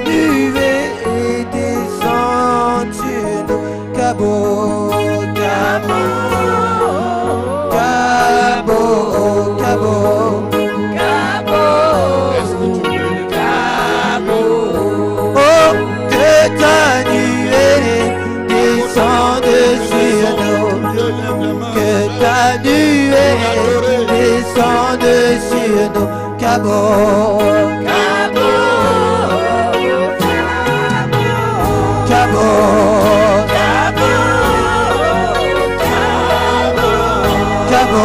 nuée descend sur nous. Cabo, Cabo, Cabo, Cabo, Cabo, Cabo. Oh, que ta nuée descende sur nous. Que ta nuée descende sur nous. Cabo, Cabo, Cabo, Cabo, Cabo,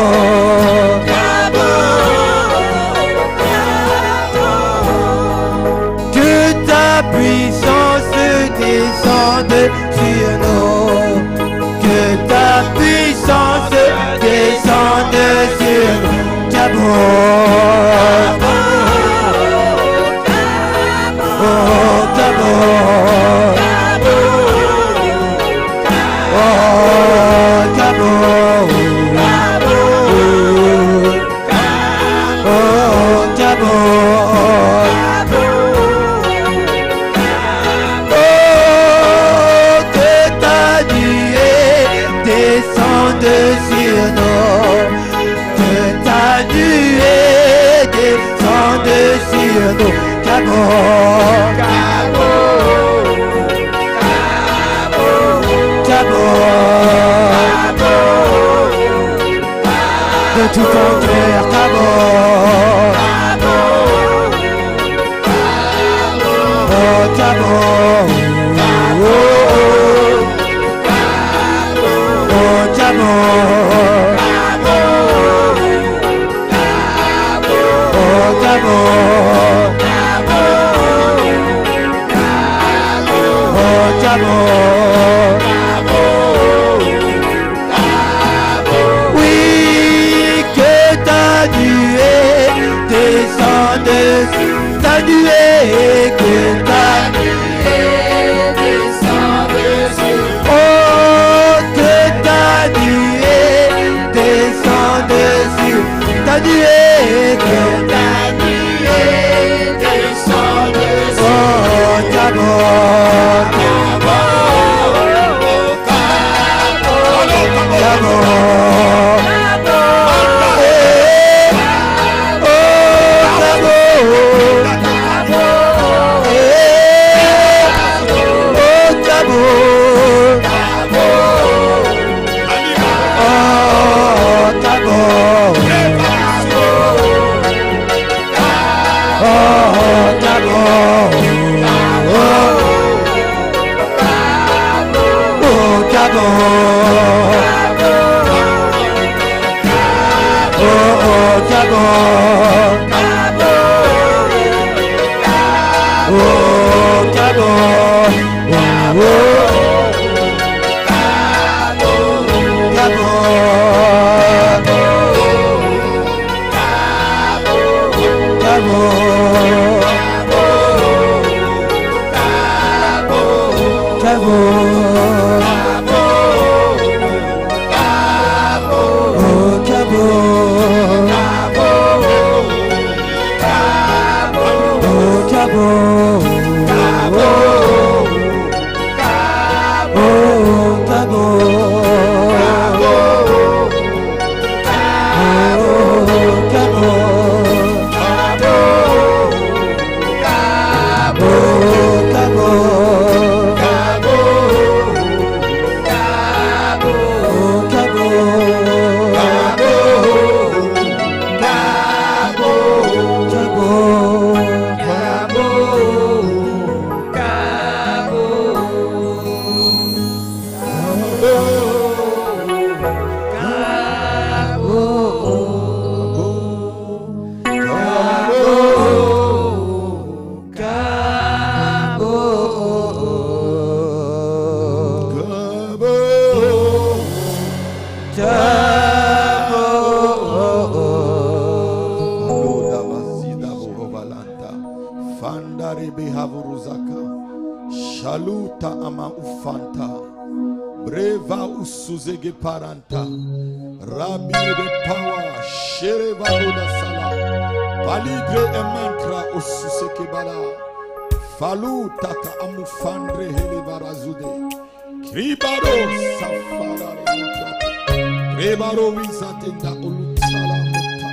Cabo, que ta puissance descende sur nous. Que ta puissance descende sur nous. Cabo, oh, Cabo, oh, Cabo, oh, Cabo, oh, que ta nuée descende sur nous. Que ta nuée descende sur nous. Cabo, Cabo, Cabo, Cabo, de tout ton cœur. Cabo, oh, Cabo, oh, Cabo, oh, Cabo, Cabo, oui, que ta nuée descende, ta nuée, que ta nuée descende, oh, que ta nuée descende sur, ta nuée, que ta nuée descende sur, oh, Cabo, Cabo, Paranta Rabbi de Power Shereva Oda Sala Paligre e mantra Osuseke Bala Falu taka amufandre hele barazude. Kribaro safara remutrate. Kribaro vizatinda ulutsala mutta.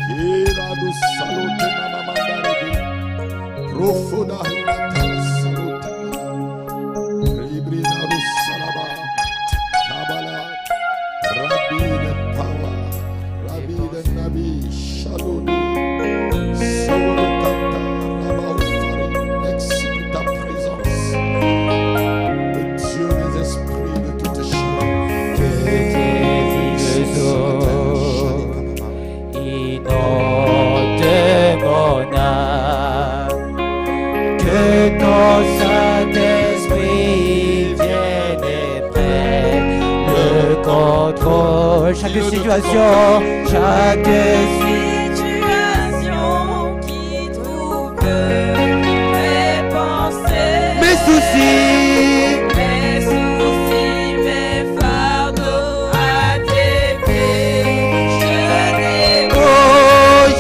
Kiradu salute mamamandarede. Profoda hilatala salute. Kribrinaru salaba. Kabala. Rabbi the power. Rabbi the Nabi. Shalom. Sawakanta. Rabba exécute ta présence. Le Dieu des esprits de toute chair. Que tes vives eaux inondent mon âme, que ton Saint-Esprit vienne et prenne le contrôle. Chaque situation qui trouble mes pensées, mes soucis, mes fardeaux à tes pieds, je les oh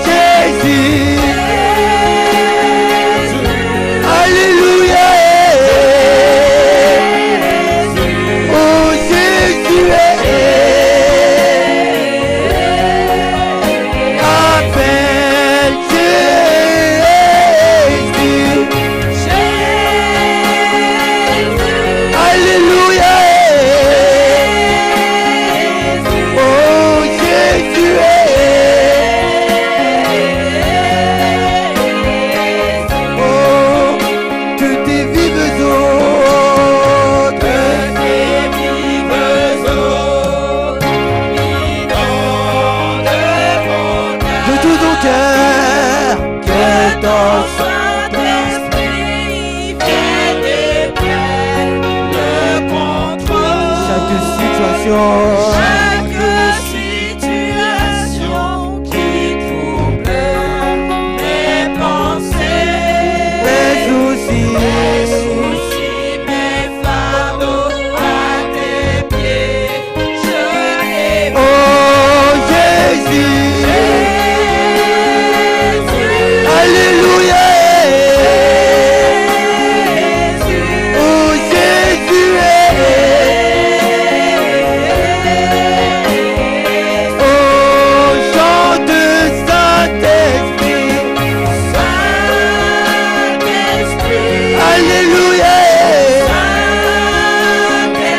Jésus, alléluia, oh Jésus, appelle Jésus, alléluia, oh Jésus, oh que tes vives eaux, de tout ton cœur, que ton Saint-Esprit vienne et prenne le contrôle. chaque situation, Chaque situation qui trouble mes pensées, mes soucis, mes fardeaux à tes pieds, je les oh Jésus, alléluia, oh Jésus, oh chante Saint-Esprit, Saint-Esprit, alléluia,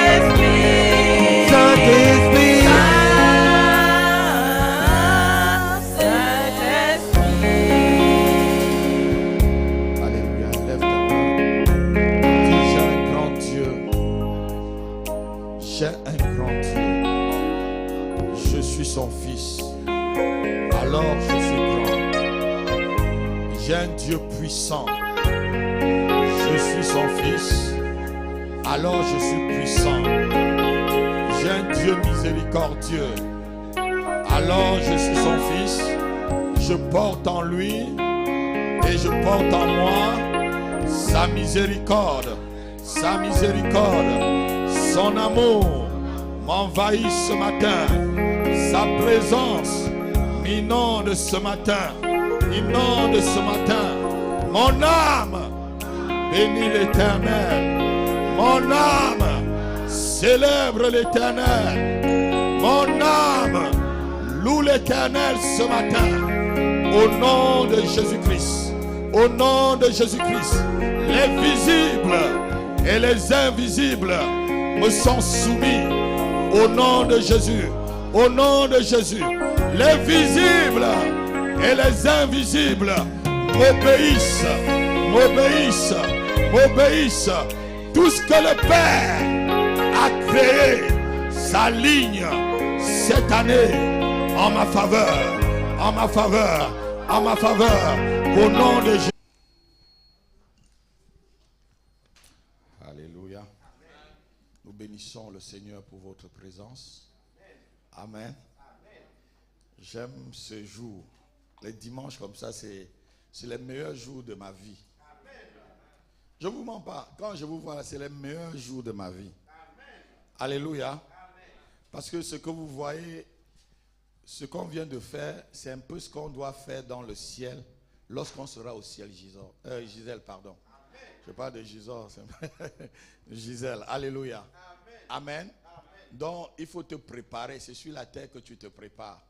Saint-Esprit, Saint-Esprit, Alléluia. Lève ta main. Dis, j'ai un grand Dieu. J'ai un grand Dieu. Je suis son fils. Alors je suis grand. J'ai un Dieu puissant. Je suis son fils. Alors je suis puissant. J'ai un Dieu miséricordieux. Alors je suis son fils. Je porte en lui et je porte en moi sa miséricorde. Sa miséricorde, son amour m'envahit ce matin. Sa présence m'inonde ce matin. Inonde ce matin. Mon âme bénit l'Éternel. Mon âme célèbre l'Éternel. Mon âme loue l'Éternel ce matin. Au nom de Jésus-Christ. Au nom de Jésus-Christ. Les visibles et les invisibles me sont soumis. Au nom de Jésus. Au nom de Jésus. Les visibles et les invisibles m'obéissent. M'obéissent. M'obéissent. Tout ce que le Père a créé s'aligne cette année en ma faveur, en ma faveur, en ma faveur, au nom de Jésus. Alléluia. Nous bénissons le Seigneur pour votre présence. Amen. J'aime ce jour. Les dimanches comme ça, c'est les meilleurs jours de ma vie. Je ne vous mens pas. Quand je vous vois là, c'est les meilleurs jours de ma vie. Alléluia. Parce que ce que vous voyez, ce qu'on vient de faire, c'est un peu ce qu'on doit faire dans le ciel lorsqu'on sera au ciel, Gisèle, pardon. Je parle de Gisèle. Gisèle. Alléluia. Amen. Donc, il faut te préparer. C'est sur la terre que tu te prépares.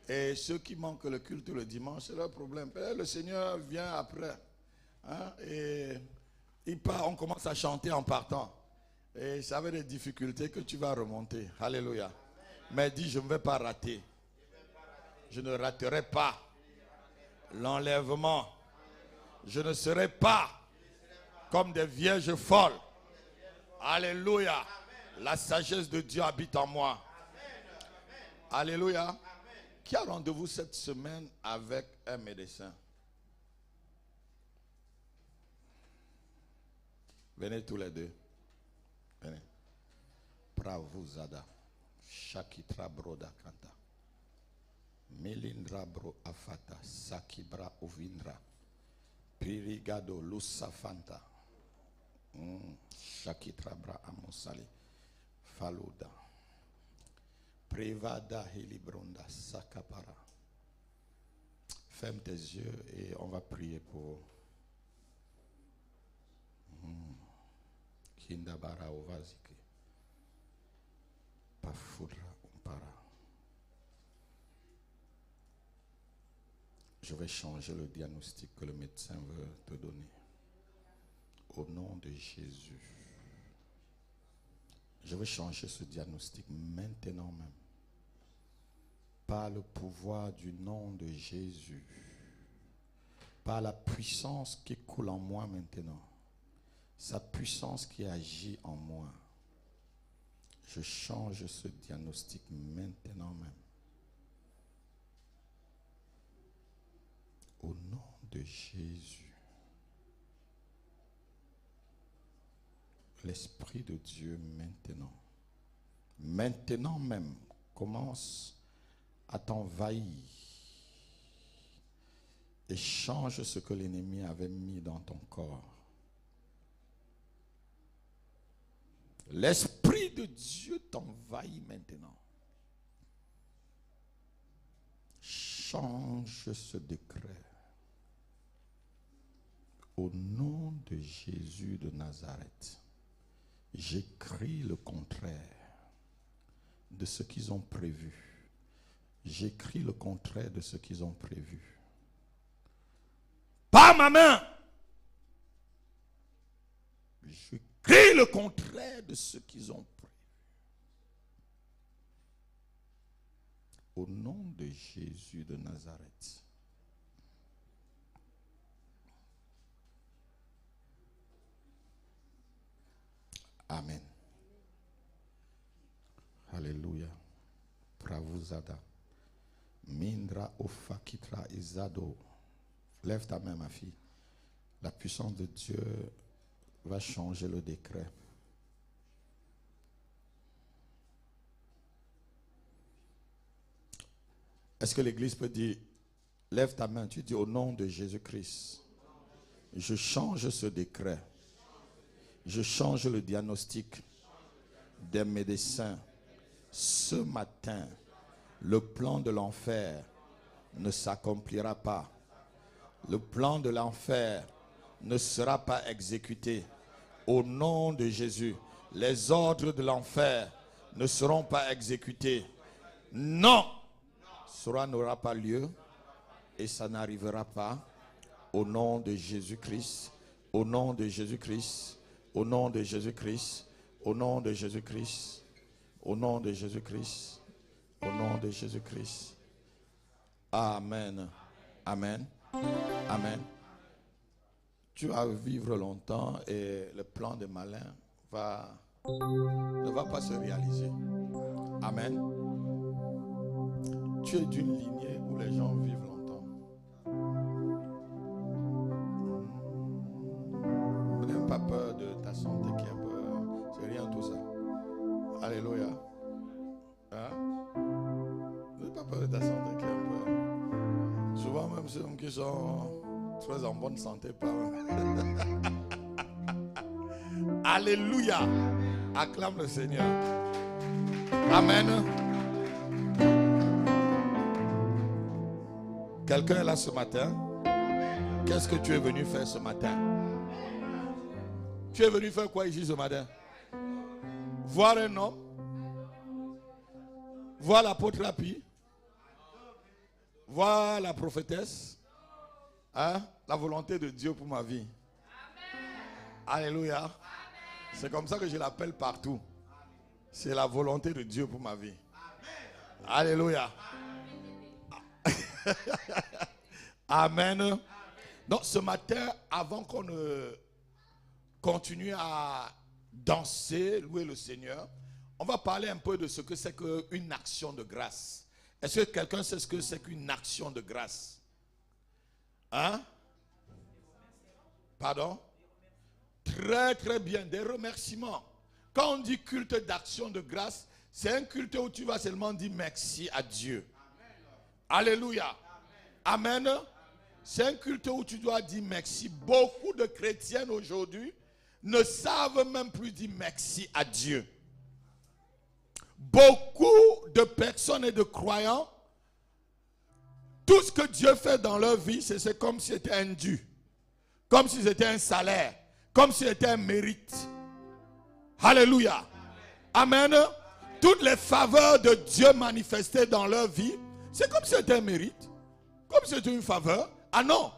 Et ceux qui manquent le culte le dimanche, c'est leur problème. Peut-être le Seigneur vient après. Hein, et il part, on commence à chanter en partant. Et ça avait des difficultés que tu vas remonter. Alléluia. Mais dis, je ne vais pas rater. Je ne raterai pas l'enlèvement. Je ne serai pas comme des vierges folles. Alléluia. La sagesse de Dieu habite en moi. Alléluia. Qui a rendez-vous cette semaine avec un médecin? Venez tous les deux. Venez. Pravuzada. Shakitra broda kanta. Melindra bro afata. Sakibra ovindra. Pirigado lusafanta. Shakitra bra amosali. Faluda. Prevada hilibronda sakapara. Ferme tes yeux et on va prier pour Kindabara ovazike. Pafudra umpara. Je vais changer le diagnostic que le médecin veut te donner. Au nom de Jésus. Je vais changer ce diagnostic maintenant même. Par le pouvoir du nom de Jésus. Par la puissance qui coule en moi maintenant. Sa puissance qui agit en moi. Je change ce diagnostic maintenant même. Au nom de Jésus. L'Esprit de Dieu maintenant même, commence à t'envahir et change ce que l'ennemi avait mis dans ton corps. L'Esprit de Dieu t'envahit maintenant. Change ce décret. Au nom de Jésus de Nazareth. J'écris le contraire de ce qu'ils ont prévu. J'écris le contraire de ce qu'ils ont prévu. Par ma main, j'écris le contraire de ce qu'ils ont prévu. Au nom de Jésus de Nazareth. Amen. Alléluia. Pravuzada. Mindra ofakitra izado. Lève ta main, ma fille. La puissance de Dieu va changer le décret. Est-ce que l'Église peut dire, lève ta main, tu dis au nom de Jésus-Christ, je change ce décret. Je change le diagnostic des médecins. Ce matin, le plan de l'enfer ne s'accomplira pas. Le plan de l'enfer ne sera pas exécuté. Au nom de Jésus, les ordres de l'enfer ne seront pas exécutés. Non, cela n'aura pas lieu et ça n'arrivera pas. Au nom de Jésus-Christ, au nom de Jésus-Christ. Au nom de Jésus-Christ, au nom de Jésus-Christ, au nom de Jésus-Christ, au nom de Jésus-Christ. Amen. Amen. Amen. Tu vas vivre longtemps et le plan des malins ne va pas se réaliser. Amen. Tu es d'une lignée où les gens vivent longtemps. N'aie pas peur de ta santé qui est un peu. C'est rien tout ça. Alléluia. Hein? N'aie pas peur de ta santé qui est un peu. Souvent même ceux qui sont très en bonne santé parlent. Alléluia. Acclame le Seigneur. Amen. Quelqu'un est là ce matin? Qu'est-ce que tu es venu faire ce matin? Tu es venu faire quoi ici ce matin? Voir un homme? Voir l'apôtre Lapi? Voir la prophétesse? Hein? La volonté de Dieu pour ma vie. Alléluia. C'est comme ça que je l'appelle partout. C'est la volonté de Dieu pour ma vie. Alléluia. Amen. Donc ce matin, avant qu'on ne continue à danser, louer le Seigneur, on va parler un peu de ce que c'est qu'une action de grâce. Est-ce que quelqu'un sait ce que c'est qu'une action de grâce? Hein? Pardon? Très très bien, des remerciements. Quand on dit culte d'action de grâce, c'est un culte où tu vas seulement dire merci à Dieu. Alléluia. Amen. C'est un culte où tu dois dire merci. Beaucoup de chrétiens aujourd'hui ne savent même plus dire merci à Dieu. Beaucoup de personnes et de croyants, tout ce que Dieu fait dans leur vie, c'est comme si c'était un dû. Comme si c'était un salaire. Comme si c'était un mérite. Alléluia. Amen. Toutes les faveurs de Dieu manifestées dans leur vie, c'est comme si c'était un mérite. Comme si c'était une faveur. Ah non.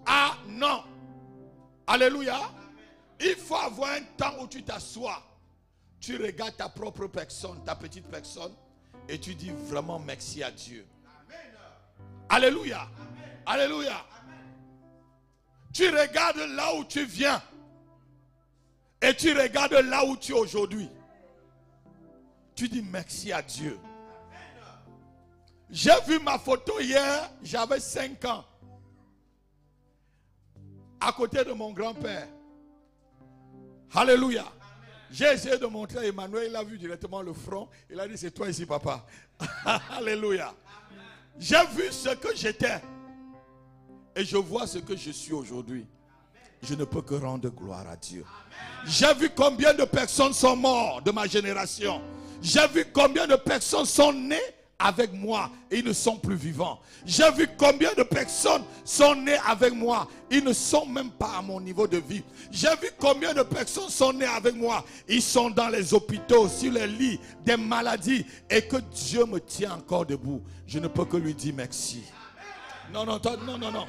Ah non. Alléluia. Il faut avoir un temps où tu t'assois. Tu regardes ta propre personne, ta petite personne, et tu dis vraiment merci à Dieu. Alléluia. Alléluia. Tu regardes là où tu viens. Et tu regardes là où tu es aujourd'hui. Tu dis merci à Dieu. J'ai vu ma photo hier, j'avais 5 ans. À côté de mon grand-père. Alléluia. J'ai essayé de montrer à Emmanuel, il a vu directement le front. Il a dit, c'est toi ici, papa. Alléluia. J'ai vu ce que j'étais. Et je vois ce que je suis aujourd'hui. Je ne peux que rendre gloire à Dieu. J'ai vu combien de personnes sont mortes de ma génération. J'ai vu combien de personnes sont nées avec moi et ils ne sont plus vivants. J'ai vu combien de personnes sont nées avec moi. Ils ne sont même pas à mon niveau de vie. J'ai vu combien de personnes sont nées avec moi. Ils sont dans les hôpitaux, sur les lits, des maladies. Et que Dieu me tient encore debout. Je ne peux que lui dire merci. Non, non, non, non, non.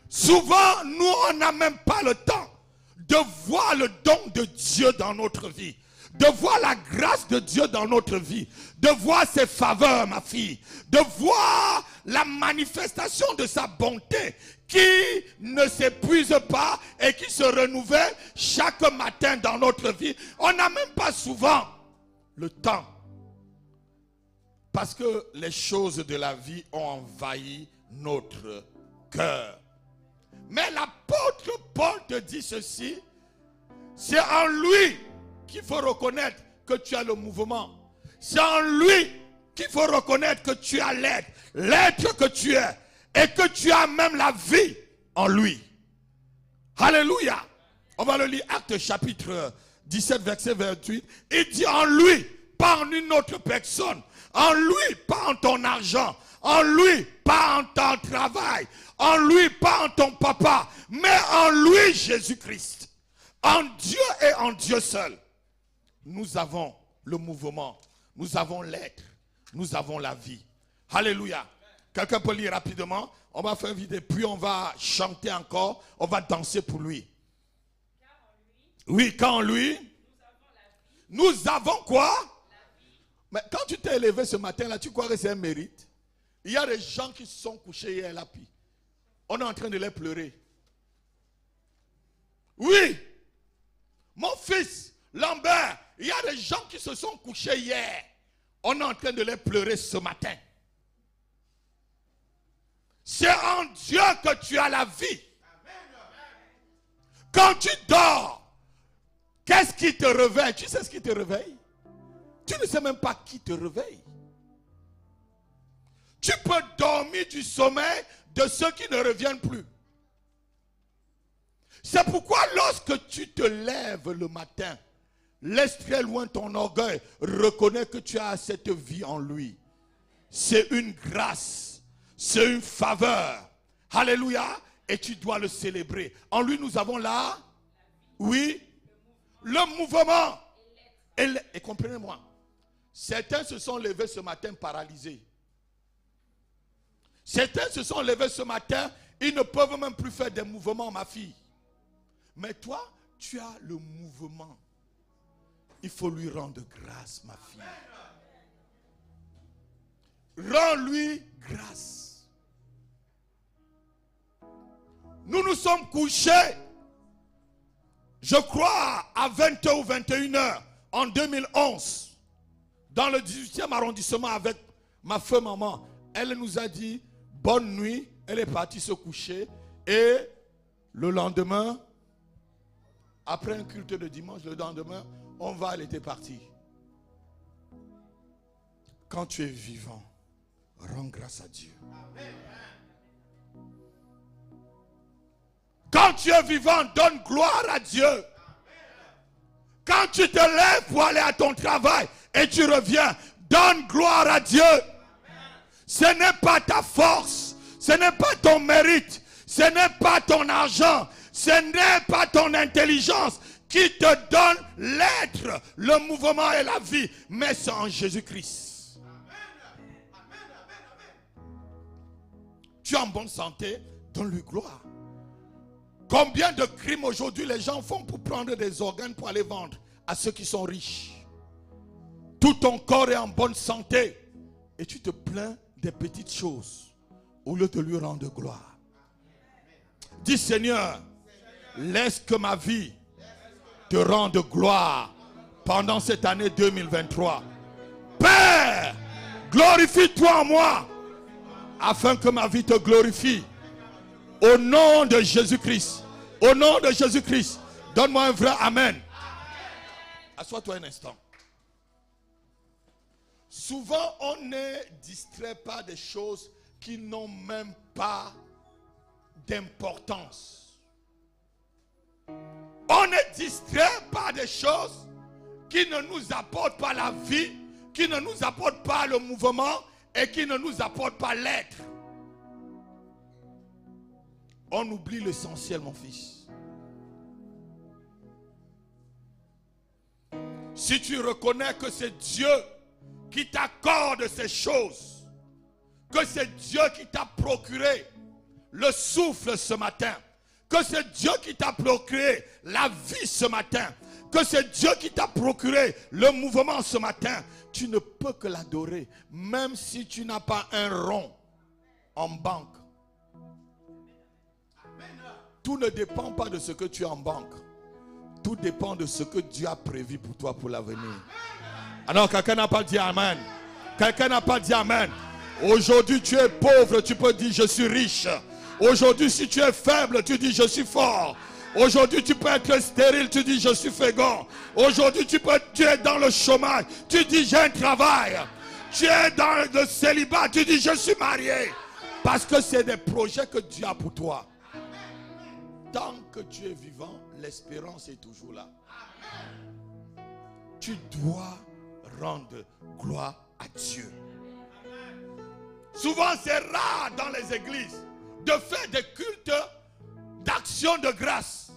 Souvent, nous, on n'a même pas le temps de voir le don de Dieu dans notre vie. De voir la grâce de Dieu dans notre vie. De voir ses faveurs, ma fille. De voir la manifestation de sa bonté qui ne s'épuise pas et qui se renouvelle chaque matin dans notre vie. On n'a même pas souvent le temps. Parce que les choses de la vie ont envahi notre cœur. Mais l'apôtre Paul te dit ceci. C'est en lui qu'il faut reconnaître que tu as le mouvement. C'est en lui qu'il faut reconnaître que tu as l'être. L'être que tu es. Et que tu as même la vie en lui. Alléluia. On va le lire, Actes chapitre 17, verset 28. Il dit en lui, pas en une autre personne. En lui, pas en ton argent. En lui, pas en ton travail. En lui, pas en ton papa. Mais en lui, Jésus-Christ. En Dieu et en Dieu seul. Nous avons le mouvement. Nous avons l'être. Nous avons la vie. Alléluia. Quelqu'un peut lire rapidement. On va faire vite. Puis on va chanter encore. On va danser pour lui. Oui, quand lui. Nous avons quoi? Mais quand tu t'es élevé ce matin-là, tu crois que c'est un mérite? Il y a des gens qui se sont couchés hier là, puis on est en train de les pleurer. Oui, mon fils Lambert, il y a des gens qui se sont couchés hier. On est en train de les pleurer ce matin. C'est en Dieu que tu as la vie. Quand tu dors, qu'est-ce qui te réveille? Tu sais ce qui te réveille? Tu ne sais même pas qui te réveille. Tu peux dormir du sommeil de ceux qui ne reviennent plus. C'est pourquoi lorsque tu te lèves le matin, laisse très loin ton orgueil, reconnais que tu as cette vie en lui. C'est une grâce, c'est une faveur. Alléluia. et tu dois le célébrer. En lui, nous avons là, oui, le mouvement. Et comprenez-moi, certains se sont levés ce matin paralysés. Certains se sont levés ce matin, ils ne peuvent même plus faire des mouvements, ma fille. Mais toi, tu as le mouvement. Il faut lui rendre grâce, ma fille. Rends-lui grâce. Nous nous sommes couchés, je crois, à 20h ou 21h en 2011, dans le 18e arrondissement avec ma feu maman. Elle nous a dit bonne nuit, elle est partie se coucher et le lendemain, après un culte de dimanche, le lendemain, elle était partie. Quand tu es vivant, rends grâce à Dieu. Quand tu es vivant, donne gloire à Dieu. Quand tu te lèves pour aller à ton travail et tu reviens, donne gloire à Dieu. Ce n'est pas ta force, ce n'est pas ton mérite, ce n'est pas ton argent, ce n'est pas ton intelligence qui te donne l'être, le mouvement et la vie, mais c'est en Jésus-Christ. Tu es en bonne santé, donne-lui gloire. Combien de crimes aujourd'hui les gens font pour prendre des organes pour aller vendre à ceux qui sont riches? Tout ton corps est en bonne santé et tu te plains des petites choses au lieu de lui rendre gloire. Dis Seigneur, laisse que ma vie te rende gloire pendant cette année 2023. Père, glorifie-toi en moi afin que ma vie te glorifie. Au nom de Jésus-Christ. Au nom de Jésus-Christ. Donne-moi un vrai Amen. Assois-toi un instant. Souvent, on n'est distrait par des choses qui n'ont même pas d'importance. On est distrait par des choses qui ne nous apportent pas la vie, qui ne nous apportent pas le mouvement et qui ne nous apportent pas l'être. On oublie l'essentiel, mon fils. Si tu reconnais que c'est Dieu qui t'accorde ces choses, que c'est Dieu qui t'a procuré le souffle ce matin, que c'est Dieu qui t'a procuré la vie ce matin, que c'est Dieu qui t'a procuré le mouvement ce matin, tu ne peux que l'adorer, même si tu n'as pas un rond en banque. Tout ne dépend pas de ce que tu as en banque. Tout dépend de ce que Dieu a prévu pour toi pour l'avenir. Alors quelqu'un n'a pas dit Amen. Quelqu'un n'a pas dit Amen. Aujourd'hui tu es pauvre, tu peux dire je suis riche. Aujourd'hui si tu es faible, tu dis je suis fort. Aujourd'hui tu peux être stérile, tu dis je suis fécond. Aujourd'hui tu es dans le chômage, tu dis j'ai un travail. Tu es dans le célibat, tu dis je suis marié. Parce que c'est des projets que Dieu a pour toi. Tant que tu es vivant, l'espérance est toujours là. Tu dois rendre gloire à Dieu. Souvent c'est rare dans les églises de faire des cultes d'action de grâce.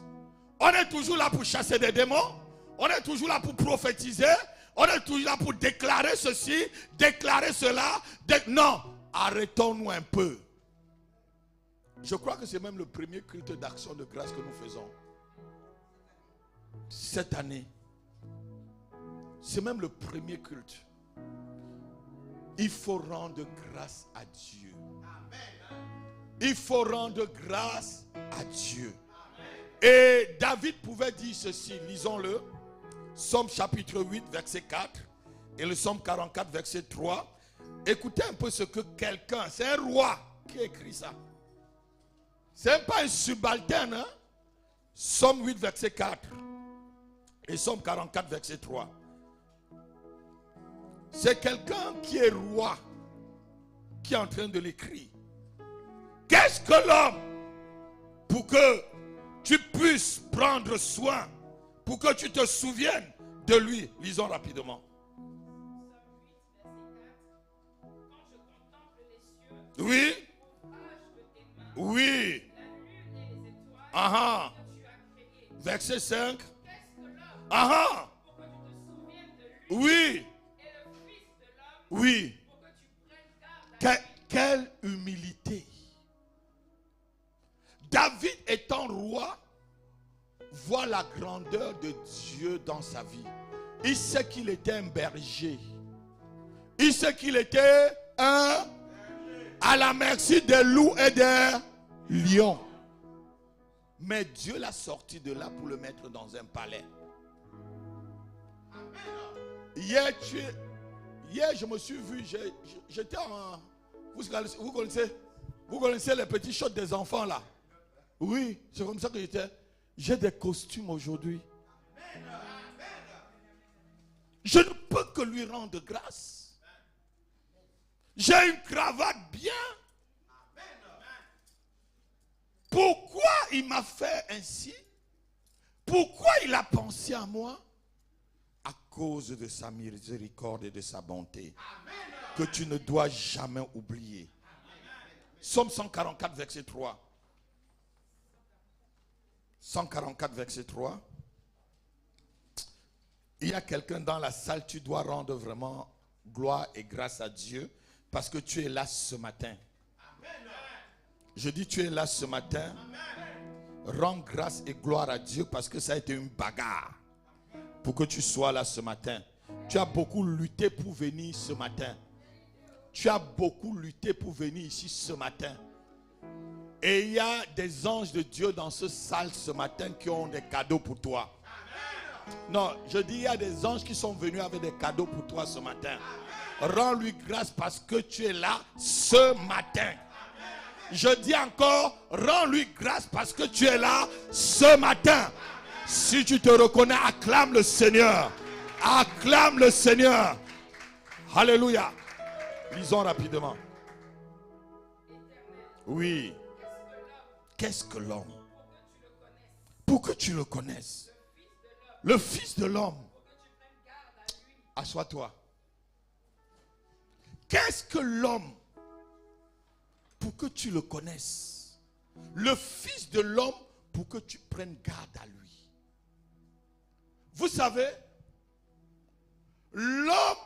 On est toujours là pour chasser des démons. On est toujours là pour prophétiser. On est toujours là pour déclarer ceci, déclarer cela. Non, arrêtons-nous un peu. Je crois que c'est même le premier culte d'action de grâce que nous faisons. Cette année. C'est même le premier culte. Il faut rendre grâce à Dieu. Il faut rendre grâce à Dieu. Et David pouvait dire ceci, lisons-le. Psaume chapitre 8, verset 4. Et le psaume 44, verset 3. Écoutez un peu ce que quelqu'un, c'est un roi qui écrit ça. Ce n'est pas un subalterne. Hein? Psaume 8, verset 4. Et Psaume 44, verset 3. C'est quelqu'un qui est roi qui est en train de l'écrire. Qu'est-ce que l'homme pour que tu puisses prendre soin, pour que tu te souviennes de lui? Lisons rapidement. Oui. Oui. verset 5. Ah ah. Oui. Oui. Quelle humilité. David étant roi, voit la grandeur de Dieu dans sa vie. Il sait qu'il était un berger. Il sait qu'il était à la merci des loups et des lions. Mais Dieu l'a sorti de là pour le mettre dans un palais. Hier, je me suis vu, j'étais en... Vous connaissez les petits shots des enfants là? Oui, c'est comme ça que j'étais. J'ai des costumes aujourd'hui. Je ne peux que lui rendre grâce. J'ai une cravate bien. Pourquoi il m'a fait ainsi? Pourquoi il a pensé à moi? À cause de sa miséricorde et de sa bonté. Que tu ne dois jamais oublier. Psaume 144, verset 3. 144, verset 3. Il y a quelqu'un dans la salle, tu dois rendre vraiment gloire et grâce à Dieu parce que tu es là ce matin. Je dis tu es là ce matin. Rends grâce et gloire à Dieu parce que ça a été une bagarre pour que tu sois là ce matin. Tu as beaucoup lutté pour venir ce matin. Tu as beaucoup lutté pour venir ici ce matin. Et il y a des anges de Dieu dans ce salle ce matin qui ont des cadeaux pour toi. Non, je dis il y a des anges qui sont venus avec des cadeaux pour toi ce matin. Rends-lui grâce parce que tu es là ce matin. Je dis encore, rends-lui grâce parce que tu es là ce matin. Si tu te reconnais, acclame le Seigneur. Acclame le Seigneur. Alléluia. Lisons rapidement. Oui. Qu'est-ce que l'homme? Pour que tu le connaisses. Le Fils de l'homme. Assois-toi. Qu'est-ce que l'homme? Pour que tu le connaisses. Le Fils de l'homme pour que tu prennes garde à lui. Vous savez, l'homme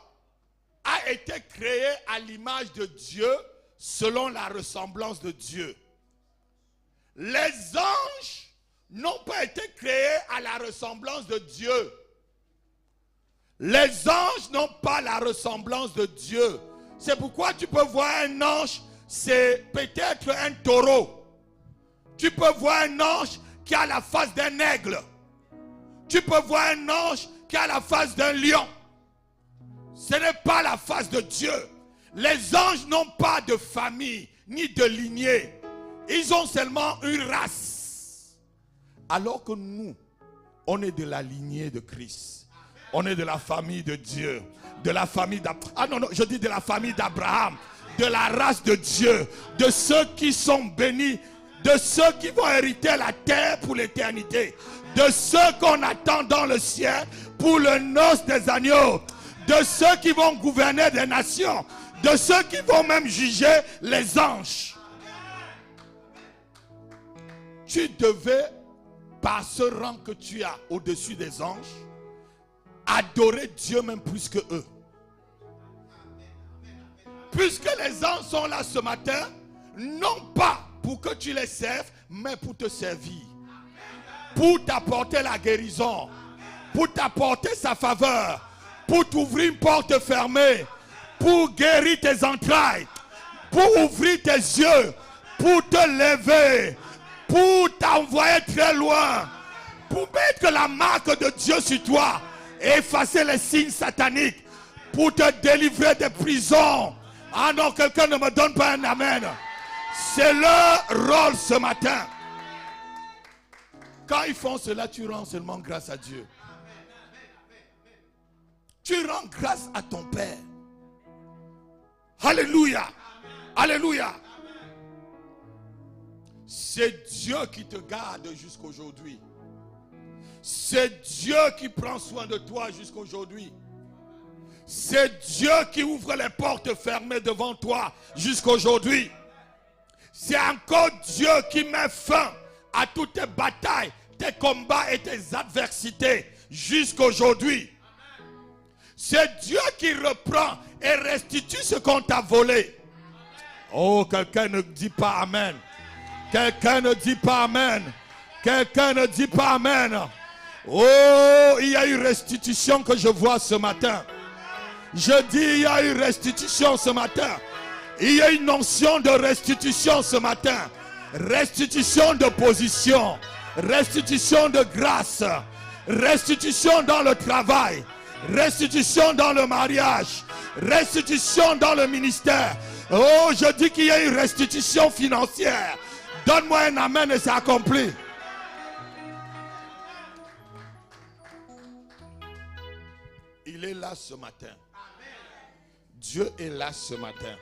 a été créé à l'image de Dieu selon la ressemblance de Dieu. Les anges n'ont pas été créés à la ressemblance de Dieu. Les anges n'ont pas la ressemblance de Dieu. C'est pourquoi tu peux voir un ange, c'est peut-être un taureau. Tu peux voir un ange qui a la face d'un aigle. Tu peux voir un ange qui a la face d'un lion. Ce n'est pas la face de Dieu. Les anges n'ont pas de famille ni de lignée. Ils ont seulement une race. Alors que nous, on est de la lignée de Christ. On est de la famille de Dieu. De la famille d'Abraham. Ah non, je dis de la famille d'Abraham. De la race de Dieu. De ceux qui sont bénis. De ceux qui vont hériter la terre pour l'éternité. De ceux qu'on attend dans le ciel pour le noce des agneaux. De ceux qui vont gouverner des nations. De ceux qui vont même juger les anges. Tu devais, par ce rang que tu as au-dessus des anges, adorer Dieu même plus que eux. Puisque les anges sont là ce matin, non pas pour que tu les serves, mais pour te servir. Pour t'apporter la guérison. Pour t'apporter sa faveur. Pour t'ouvrir une porte fermée. Pour guérir tes entrailles. Pour ouvrir tes yeux. Pour te lever. Pour t'envoyer très loin. Pour mettre la marque de Dieu sur toi. Et effacer les signes sataniques. Pour te délivrer des prisons. Ah non, quelqu'un ne me donne pas un amen. C'est leur rôle ce matin. Quand ils font cela, tu rends seulement grâce à Dieu. Tu rends grâce à ton Père. Alléluia. Alléluia. C'est Dieu qui te garde jusqu'aujourd'hui. C'est Dieu qui prend soin de toi jusqu'aujourd'hui. C'est Dieu qui ouvre les portes fermées devant toi jusqu'aujourd'hui. C'est encore Dieu qui met fin à toutes tes batailles tes combats et tes adversités jusqu'aujourd'hui. C'est Dieu qui reprend et restitue ce qu'on t'a volé. Oh, quelqu'un ne dit pas Amen. Quelqu'un ne dit pas Amen. Quelqu'un ne dit pas Amen. Oh, il y a eu restitution que je vois ce matin. Je dis, il y a eu restitution ce matin. Il y a une notion de restitution ce matin. Restitution de position. Restitution de grâce. Restitution dans le travail. Restitution dans le mariage. Restitution dans le ministère. Oh, je dis qu'il y a une restitution financière. Donne-moi un amen et c'est accompli. Il est là ce matin. Dieu est là ce matin.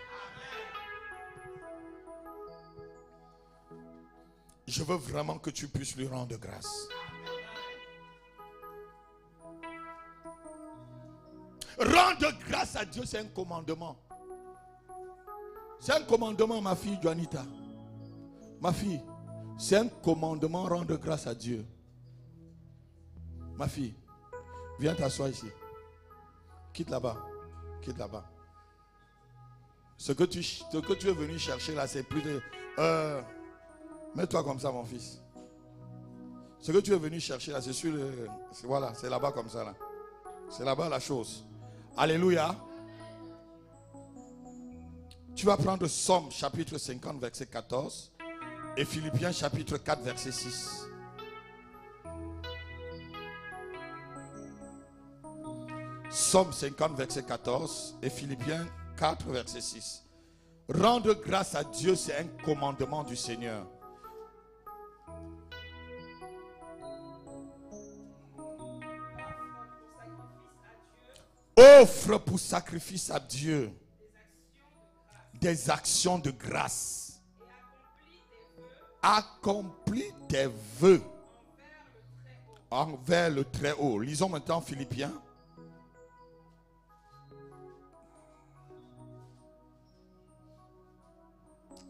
Je veux vraiment que tu puisses lui rendre grâce. Rendre grâce à Dieu, c'est un commandement. C'est un commandement, ma fille Juanita. Ma fille, c'est un commandement, rendre grâce à Dieu. Ma fille, viens t'asseoir ici. Quitte là-bas. Quitte là-bas. Ce que tu es venu chercher là, c'est plus de... mets-toi comme ça, mon fils. Ce que tu es venu chercher là, c'est sur le... Voilà, c'est là-bas comme ça là. C'est là-bas la chose. Alléluia. Tu vas prendre Somme chapitre 50 verset 14 et Philippiens chapitre 4 verset 6. Somme 50 verset 14 et Philippiens 4 verset 6. Rendre grâce à Dieu, c'est un commandement du Seigneur. Offre pour sacrifice à Dieu des actions de grâce. Accomplis tes vœux envers le Très-Haut. Lisons maintenant Philippiens.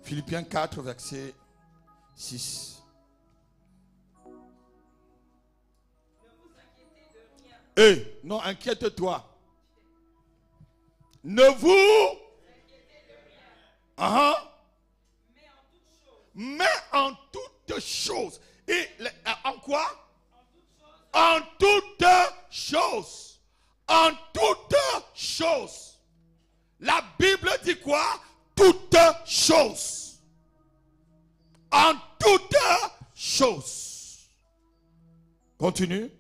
Philippiens 4, verset 6. Non, inquiète-toi. Ne vous mais en toutes choses. Et en quoi? En toutes choses. En toutes choses. La Bible dit quoi? Toutes choses. En toutes choses. Continue.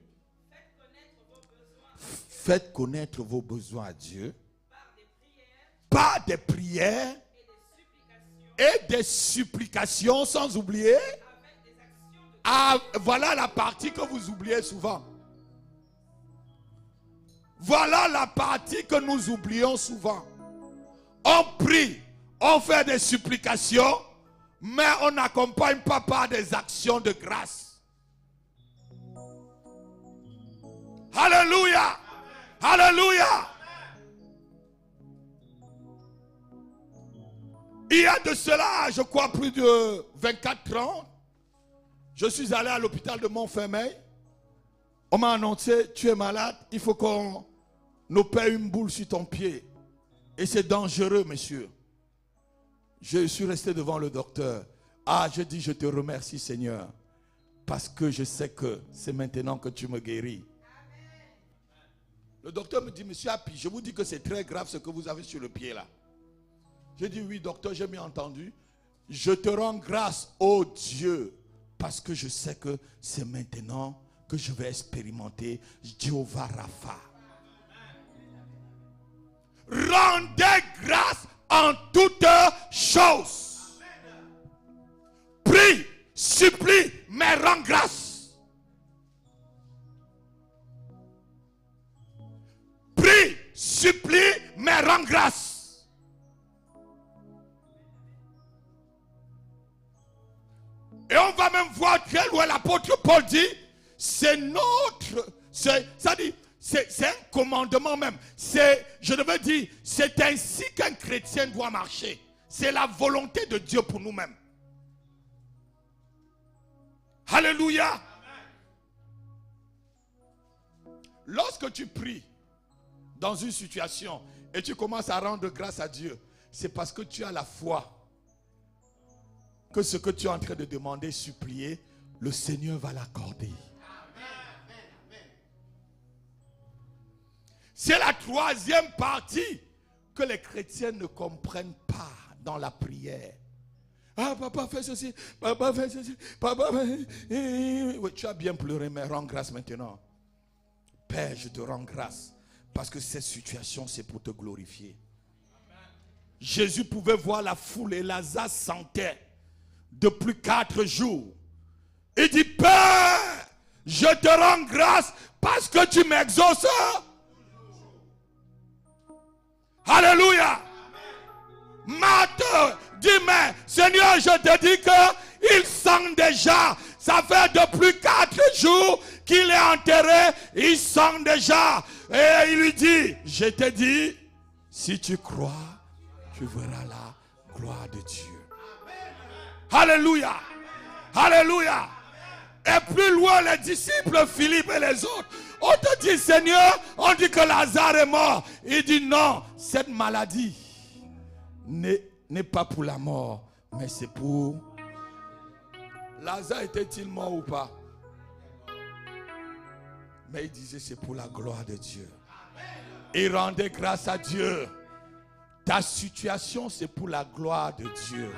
Faites connaître vos besoins à Dieu par des prières et des supplications, sans oublier. Voilà la partie que vous oubliez souvent. Voilà la partie que nous oublions souvent. On prie, on fait des supplications, mais on n'accompagne pas par des actions de grâce. Alléluia! Alléluia! Il y a de cela, je crois, plus de 24 ans, je suis allé à l'hôpital de Montfermeil. On m'a annoncé, tu es malade, il faut qu'on opère une boule sur ton pied. Et c'est dangereux, monsieur. Je suis resté devant le docteur. Je dis, je te remercie, Seigneur, parce que je sais que c'est maintenant que tu me guéris. Le docteur me dit, monsieur Happy, je vous dis que c'est très grave ce que vous avez sur le pied là. Je dis, oui, docteur, j'ai bien entendu. Je te rends grâce, ô Dieu, parce que je sais que c'est maintenant que je vais expérimenter Jéhovah Rapha. Rendez grâce en toutes choses. Prie, supplie, mais rends grâce. Prie, supplie, mais rends grâce. Et on va même voir très loin, l'apôtre Paul dit, c'est un commandement même. Je devais dire, c'est ainsi qu'un chrétien doit marcher. C'est la volonté de Dieu pour nous-mêmes. Alléluia. Lorsque tu pries dans une situation et tu commences à rendre grâce à Dieu, c'est parce que tu as la foi que ce que tu es en train de demander, supplier, le Seigneur va l'accorder. C'est la troisième partie que les chrétiens ne comprennent pas dans la prière. Ah, papa, fais ceci, papa, fais ceci, papa, fais... Oui, tu as bien pleuré, mais rends grâce maintenant. Père, je te rends grâce, parce que cette situation, c'est pour te glorifier. Jésus pouvait voir la foule et Lazare sentait depuis 4 jours. Il dit, Père, je te rends grâce parce que tu m'exauces. Alléluia. Marthe dit, mais Seigneur, je te dis qu'il sent déjà. Ça fait depuis 4 jours qu'il est enterré. Il sent déjà. Et il lui dit, je te dis, si tu crois, tu verras la gloire de Dieu. Alléluia. Alléluia. Et plus loin, les disciples, Philippe et les autres, on te dit, Seigneur, on dit que Lazare est mort. Il dit non, cette maladie n'est pas pour la mort, mais c'est pour... Lazare était-il mort ou pas? Mais il disait c'est pour la gloire de Dieu. Il rendait grâce à Dieu. Ta situation, c'est pour la gloire de Dieu.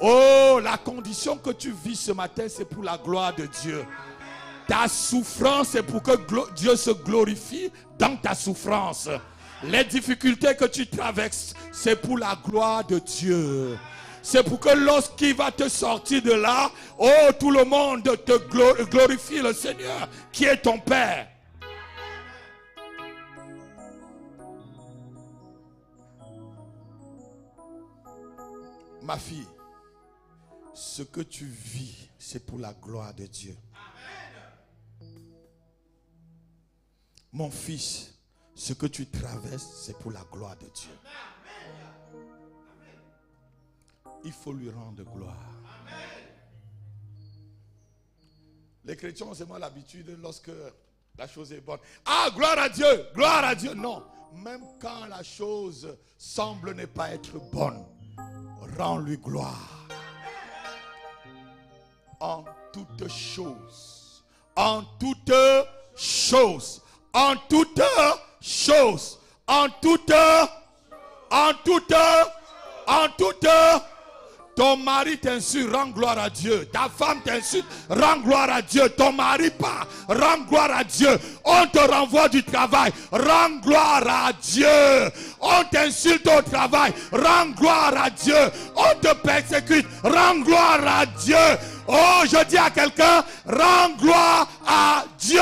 Oh, la condition que tu vis ce matin, c'est pour la gloire de Dieu. Ta souffrance, c'est pour que Dieu se glorifie dans ta souffrance. Les difficultés que tu traverses, c'est pour la gloire de Dieu. C'est pour que lorsqu'il va te sortir de là, oh, tout le monde te glorifie le Seigneur qui est ton Père. Ma fille, ce que tu vis, c'est pour la gloire de Dieu. Mon fils, ce que tu traverses, c'est pour la gloire de Dieu. Il faut lui rendre gloire. Les chrétiens ont seulement l'habitude, lorsque la chose est bonne, ah, gloire à Dieu, gloire à Dieu. Non, même quand la chose semble ne pas être bonne, rends-lui gloire. En toutes choses, en toutes choses, en toutes choses, en toutes, ton mari t'insulte, rends gloire à Dieu. Ta femme t'insulte, rends gloire à Dieu. Ton mari part, rends gloire à Dieu. On te renvoie du travail, rends gloire à Dieu. On t'insulte au travail, rends gloire à Dieu. On te persécute, rends gloire à Dieu. Oh, je dis à quelqu'un, rends gloire à Dieu.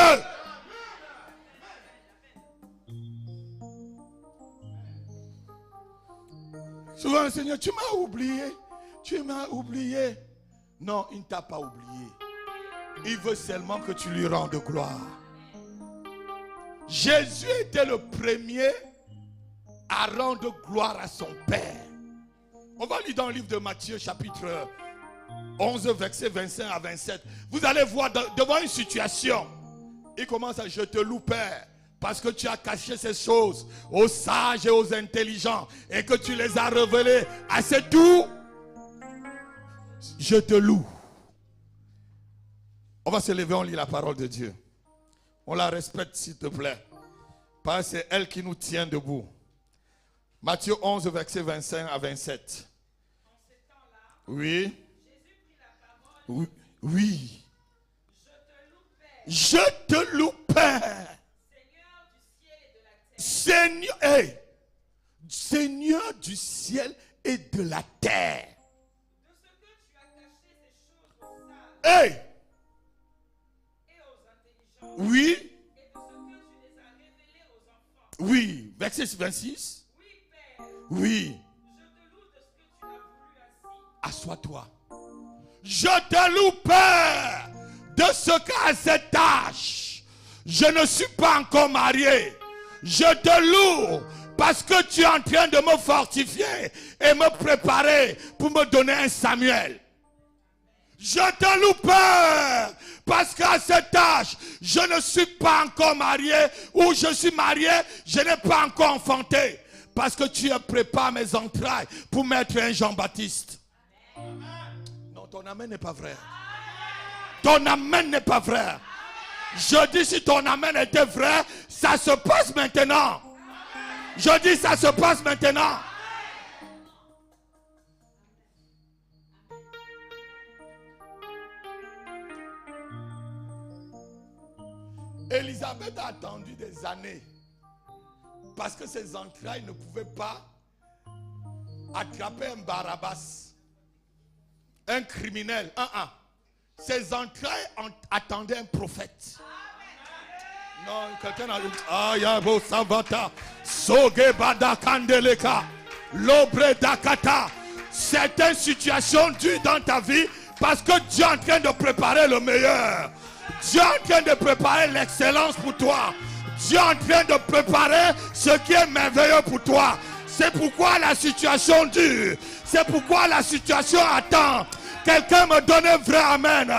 Souvent, Seigneur, tu m'as oublié. Tu m'as oublié. Non, il ne t'a pas oublié. Il veut seulement que tu lui rendes gloire. Jésus était le premier à rendre gloire à son Père. On va lire dans le livre de Matthieu, chapitre 11, verset 25 à 27. Vous allez voir devant une situation. Il commence à: je te loue, Père, parce que tu as caché ces choses aux sages et aux intelligents et que tu les as révélées à ces tout. Je te loue. On va se lever, on lit la parole de Dieu. On la respecte, s'il te plaît. Parce que c'est elle qui nous tient debout. Matthieu 11, verset 25 à 27. En ces temps-là, Oui. Jésus prit la parole. Oui. Je te loue, Père, Je te loue, Père. Seigneur du ciel et de la terre. de ce que tu as caché ces choses aux sages Hey. et aux intelligents, Oui. et de ce que tu les as révélés aux enfants. Oui. Verset 26. Oui, Père, Oui. je te loue de ce que tu as voulu ainsi. Assois-toi. Je te loue, Père, de ce qu'à cette âge, je ne suis pas encore marié. Je te loue parce que tu es en train de me fortifier et me préparer pour me donner un Samuel. Je te loue, Père, parce qu'à cet âge, je ne suis pas encore marié, ou je suis marié, je n'ai pas encore enfanté. Parce que tu prépares mes entrailles pour mettre un Jean-Baptiste. Non, ton amen n'est pas vrai. Ton amen n'est pas vrai. Je dis, si ton amen était vrai, ça se passe maintenant. Je dis, ça se passe maintenant. Élisabeth a attendu des années parce que ses entrailles ne pouvaient pas attraper un Barabbas, un criminel. Ses entrailles attendaient un prophète. Non, quelqu'un a dit Ayabo Savata, Sogebada Kandeleka, Lobre Dakata. Certaines situations dures dans ta vie parce que Dieu est en train de préparer le meilleur. Dieu est en train de préparer l'excellence pour toi. Dieu est en train de préparer ce qui est merveilleux pour toi. C'est pourquoi la situation dure. C'est pourquoi la situation attend. Quelqu'un me donne un vrai amen.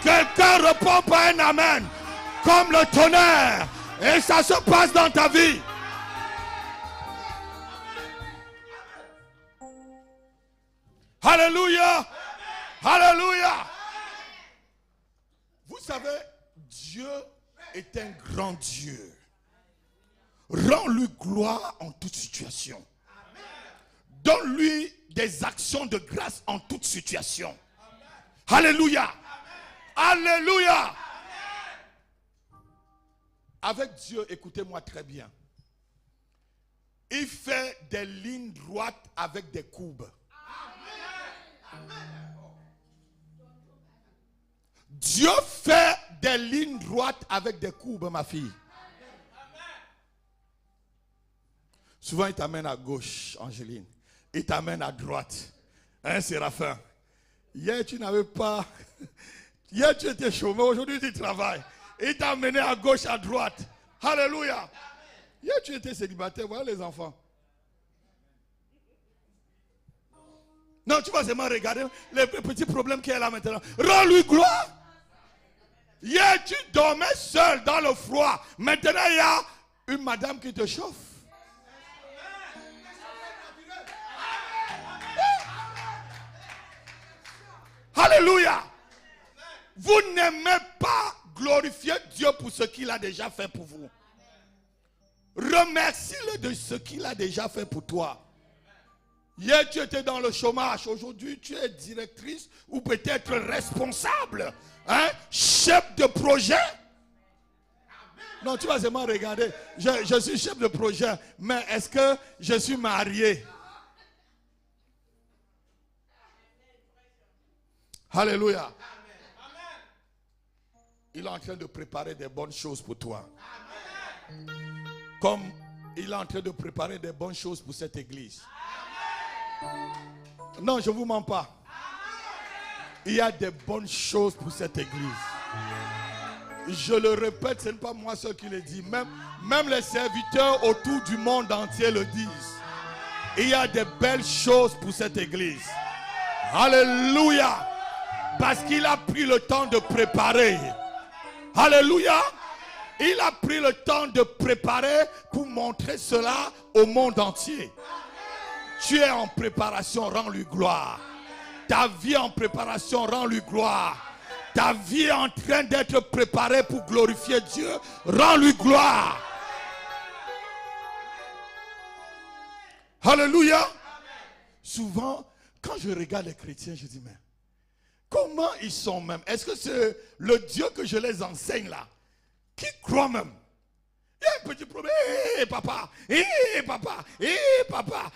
Quelqu'un répond par un amen. Comme le tonnerre. Et ça se passe dans ta vie. Alléluia. Alléluia. Vous savez, Dieu est un grand Dieu. Rends-lui gloire en toute situation. Donne-lui des actions de grâce en toute situation. Alléluia. Alléluia. Avec Dieu, écoutez-moi très bien. Il fait des lignes droites avec des courbes. Dieu fait des lignes droites avec des courbes, ma fille. Souvent, il t'amène à gauche, Angéline. Il t'amène à droite. Hein, Séraphin? Hier, tu n'avais pas... Hier, tu étais chômeur. Aujourd'hui, tu travailles. Il t'a amené à gauche, à droite. Alléluia. Hier, tu étais célibataire. Voilà les enfants. Non, tu vas seulement regarder les petits problèmes qu'il y a là maintenant. Rends-lui gloire. Hier, tu dormais seul dans le froid. Maintenant, il y a une madame qui te chauffe. Alléluia. Vous n'aimez pas glorifier Dieu pour ce qu'il a déjà fait pour vous. Remercie-le de ce qu'il a déjà fait pour toi. Hier, tu étais dans le chômage. Aujourd'hui, tu es directrice ou peut-être responsable. Hein? Chef de projet. Non, tu vas seulement regarder. Je suis chef de projet. Mais est-ce que je suis marié? Alléluia. Il est en train de préparer des bonnes choses pour toi. Comme il est en train de préparer des bonnes choses pour cette église. Non, je ne vous mens pas. Il y a des bonnes choses pour cette église. Je le répète, ce n'est pas moi seul qui le dis. Même les serviteurs autour du monde entier le disent. Il y a des belles choses pour cette église. Alléluia. Parce qu'il a pris le temps de préparer. Alléluia. Il a pris le temps de préparer pour montrer cela au monde entier. Tu es en préparation, rends-lui gloire. Ta vie en préparation, rends-lui gloire. Ta vie est en train d'être préparée pour glorifier Dieu, rends-lui gloire. Alléluia. Souvent, quand je regarde les chrétiens, je dis, mais comment ils sont même? Est-ce que c'est le Dieu que je les enseigne là qui croit même? Il y a un petit problème. Hé papa, papa, papa,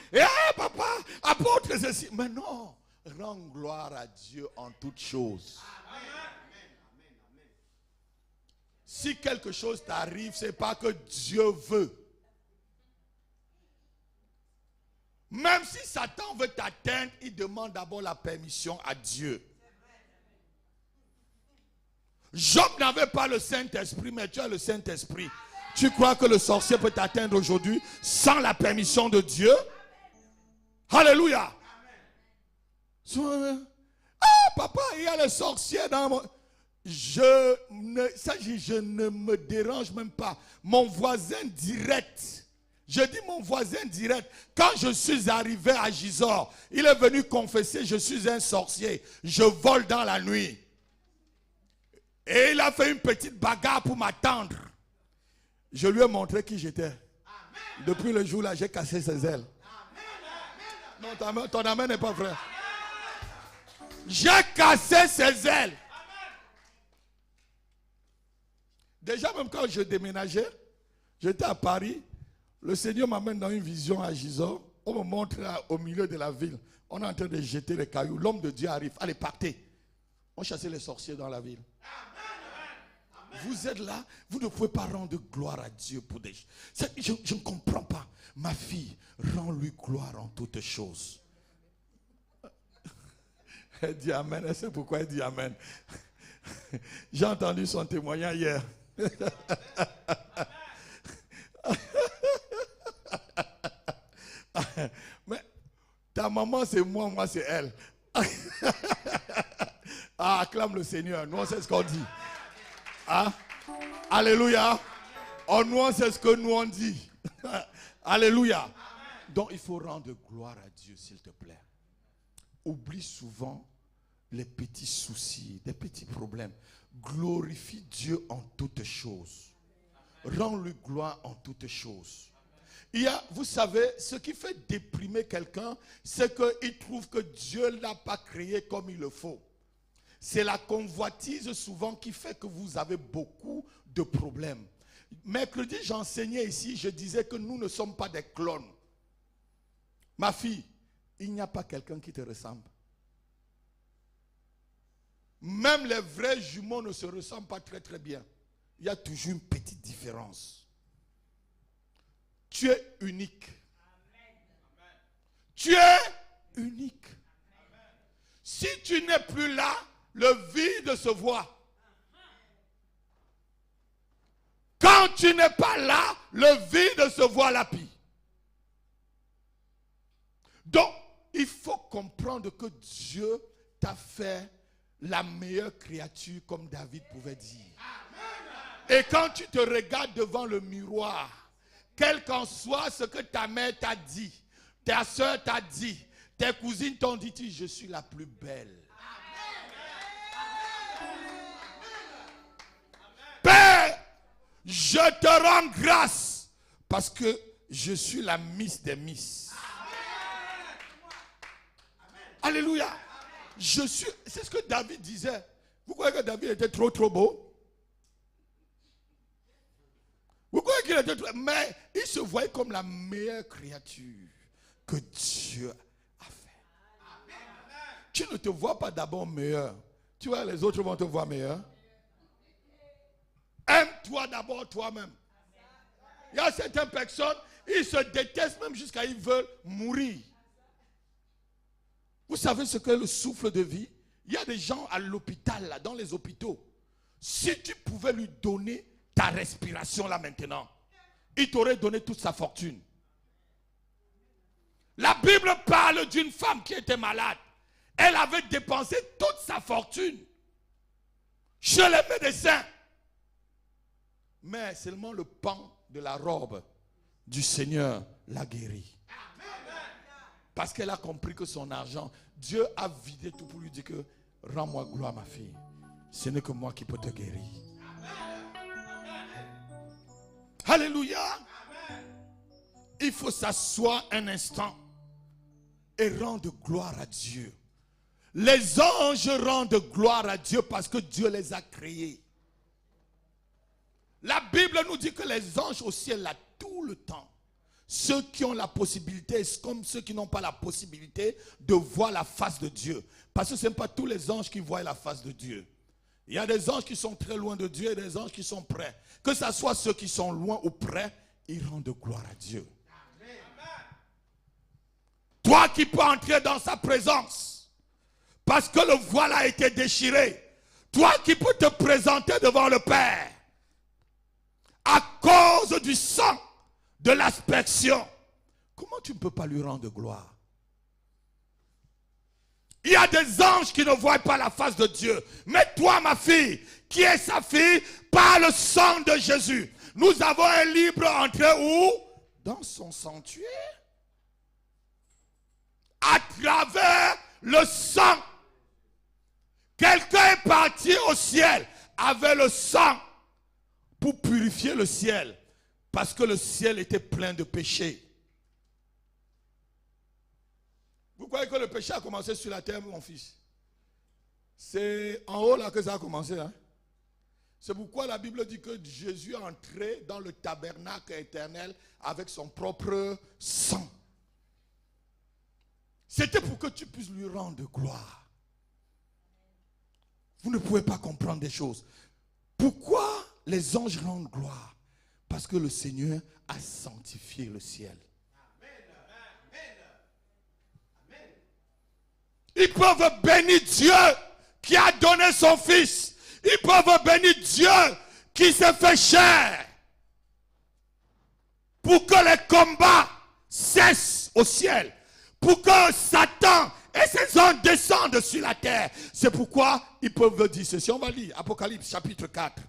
papa, apôtre ceci. Mais non, rends gloire à Dieu en toutes choses. Si quelque chose t'arrive, ce n'est pas que Dieu veut. Même si Satan veut t'atteindre, il demande d'abord la permission à Dieu. Job n'avait pas le Saint-Esprit, mais tu as le Saint-Esprit. Tu crois que le sorcier peut t'atteindre aujourd'hui sans la permission de Dieu? Alléluia. papa, il y a les sorciers dans mon... Je ne me dérange même pas. Mon voisin direct, je dis mon voisin direct, quand je suis arrivé à Gisors, il est venu confesser, je suis un sorcier, je vole dans la nuit. Et il a fait une petite bagarre pour m'attendre. Je lui ai montré qui j'étais. Depuis le jour-là, j'ai cassé ses ailes. Non, ton amen n'est pas vrai. J'ai cassé ses ailes. Déjà, même quand je déménageais, j'étais à Paris, le Seigneur m'amène dans une vision à Gisors. On me montre au milieu de la ville. On est en train de jeter les cailloux. L'homme de Dieu arrive. Allez, partez. On chassait les sorciers dans la ville. Vous êtes là, vous ne pouvez pas rendre gloire à Dieu pour des choses. Je ne comprends pas. Ma fille, rends-lui gloire en toutes choses. Elle dit Amen. Elle sait pourquoi elle dit Amen. J'ai entendu son témoignage hier. Mais ta maman c'est moi, moi c'est elle. Ah, acclame le Seigneur. Nous on sait ce qu'on dit. Ah, alléluia. Oh, nous on sait ce que nous on dit. Alléluia. Donc il faut rendre gloire à Dieu, s'il te plaît. Oublie souvent les petits soucis, des petits problèmes. Glorifie Dieu en toutes choses. Rends-lui gloire en toutes choses. Il y a, vous savez, ce qui fait déprimer quelqu'un, c'est qu'il trouve que Dieu ne l'a pas créé comme il le faut. C'est la convoitise souvent qui fait que vous avez beaucoup de problèmes. Mercredi, j'enseignais ici, je disais que nous ne sommes pas des clones. Ma fille, il n'y a pas quelqu'un qui te ressemble. Même les vrais jumeaux ne se ressemblent pas très très bien. Il y a toujours une petite différence. Tu es unique. Tu es unique. Si tu n'es plus là, le vide se voit. Quand tu n'es pas là, le vide se voit à la pie. Donc, il faut comprendre que Dieu t'a fait la meilleure créature, comme David pouvait dire. Et quand tu te regardes devant le miroir, quel qu'en soit ce que ta mère t'a dit, ta soeur t'a dit, tes cousines t'ont dit, je suis la plus belle. Père, je te rends grâce parce que je suis la Miss des Miss. Alléluia. C'est ce que David disait. Vous croyez que David était trop beau? Vous croyez qu'il était trop... Mais il se voyait comme la meilleure créature que Dieu a fait. Tu ne te vois pas d'abord meilleur. Tu vois, les autres vont te voir meilleur. Aime-toi d'abord toi-même. Il y a certaines personnes, ils se détestent même jusqu'à ils veulent mourir. Vous savez ce qu'est le souffle de vie? Il y a des gens à l'hôpital, là, dans les hôpitaux. Si tu pouvais lui donner ta respiration là maintenant, il t'aurait donné toute sa fortune. La Bible parle d'une femme qui était malade. Elle avait dépensé toute sa fortune chez les médecins. Mais seulement le pan de la robe du Seigneur l'a guérie. Parce qu'elle a compris que son argent, Dieu a vidé tout pour lui dire que rends-moi gloire ma fille. Ce n'est que moi qui peux te guérir. Alléluia. Il faut s'asseoir un instant et rendre gloire à Dieu. Les anges rendent gloire à Dieu parce que Dieu les a créés. La Bible nous dit que les anges au ciel là tout le temps. Ceux qui ont la possibilité, comme ceux qui n'ont pas la possibilité de voir la face de Dieu. Parce que ce n'est pas tous les anges qui voient la face de Dieu. Il y a des anges qui sont très loin de Dieu et des anges qui sont près. Que ce soit ceux qui sont loin ou près, ils rendent gloire à Dieu. Amen. Toi qui peux entrer dans sa présence, parce que le voile a été déchiré. Toi qui peux te présenter devant le Père, à cause du sang de l'aspersion, comment tu ne peux pas lui rendre gloire? Il y a des anges qui ne voient pas la face de Dieu. Mais toi, ma fille, qui est sa fille, par le sang de Jésus, nous avons un libre entrée où? Dans son sanctuaire. À travers le sang. Quelqu'un est parti au ciel avec le sang pour purifier le ciel. Parce que le ciel était plein de péchés. Vous croyez que le péché a commencé sur la terre, mon fils? C'est en haut là que ça a commencé. Hein? C'est pourquoi la Bible dit que Jésus est entré dans le tabernacle éternel avec son propre sang. C'était pour que tu puisses lui rendre gloire. Vous ne pouvez pas comprendre des choses. Pourquoi les anges rendent gloire? Parce que le Seigneur a sanctifié le ciel. Ils peuvent bénir Dieu qui a donné son fils. Ils peuvent bénir Dieu qui s'est fait chair. Pour que les combats cessent au ciel. Pour que Satan et ses anges descendent sur la terre. C'est pourquoi ils peuvent dire ceci. On va lire Apocalypse chapitre 4.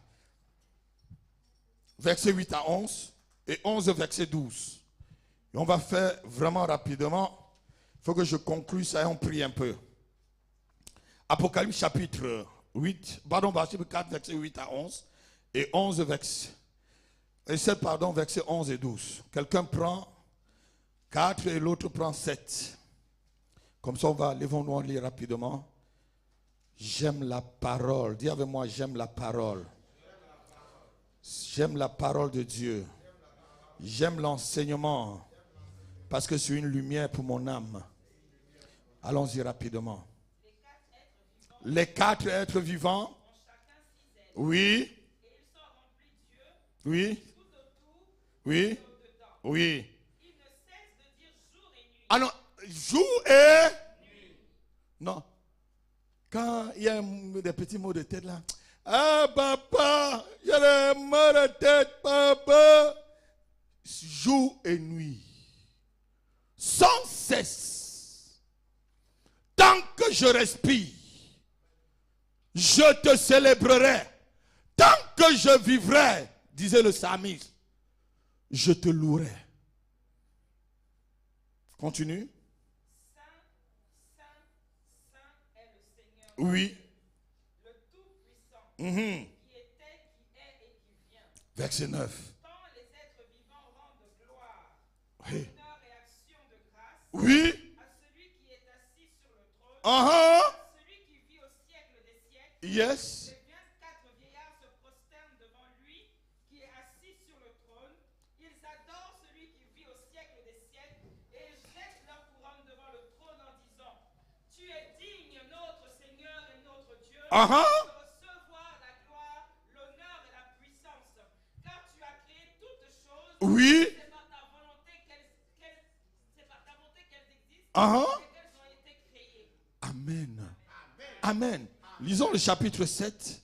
Verset 8 à 11. Et 11 verset 12. Et on va faire vraiment rapidement. Il faut que je conclue ça et on prie un peu. Apocalypse chapitre 8, chapitre 4, verset 8 à 11. Et 11 verset. Et 7, verset 11 et 12. Quelqu'un prend 4 et l'autre prend 7. Comme ça, levons-nous, on lit rapidement. J'aime la parole. Dis avec moi, j'aime la parole. J'aime la parole de Dieu. J'aime l'enseignement. Parce que c'est une lumière pour mon âme. Allons-y rapidement. Les 4 êtres vivants. Oui. Oui. Oui. Oui. Ah non, jour et nuit. Non. Quand il y a des petits mots de tête là. Ah papa, j'ai des maux de tête, papa. Jour et nuit. Sans cesse. Tant que je respire, je te célébrerai. Tant que je vivrai, disait le psalmiste, je te louerai. Continue. Saint, saint, saint est le Seigneur. Oui. Le Tout-Puissant. Mhm. Qui était, qui est et qui vient. Verset 9. Quand les êtres vivants rendent gloire, Oui. honneur et action de grâce Oui. à celui qui est assis sur le trône, Uh-huh. à celui qui vit au siècle des siècles. Yes. Les 24 vieillards se prosternent devant lui qui est assis sur le trône. Ils adorent celui qui vit au siècle des siècles et jettent leur couronne devant le trône en disant: Tu es digne, notre Seigneur et notre Dieu, Uh-huh. de recevoir la gloire, l'honneur et la puissance, car tu as créé toutes choses. Oui. C'est par ta volonté qu'elles existent Uh-huh. et qu'elles ont été créées. Amen. Amen. Lisons le chapitre 7,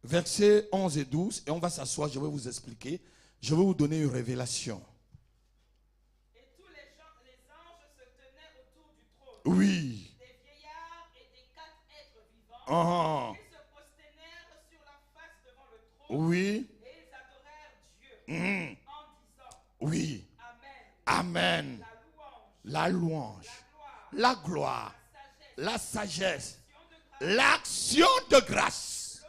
versets 11 et 12. Et on va s'asseoir, je vais vous expliquer. Je vais vous donner une révélation. Et tous les anges se tenaient autour du trône, Oui. des vieillards et des 4 êtres vivants. Uh-huh. Ils se prosternèrent sur la face devant le trône Oui. et ils adorèrent Dieu Mhm. en disant: Oui. Amen. Amen. La louange, La louange, la gloire, la gloire, la sagesse, la sagesse, l'action de grâce,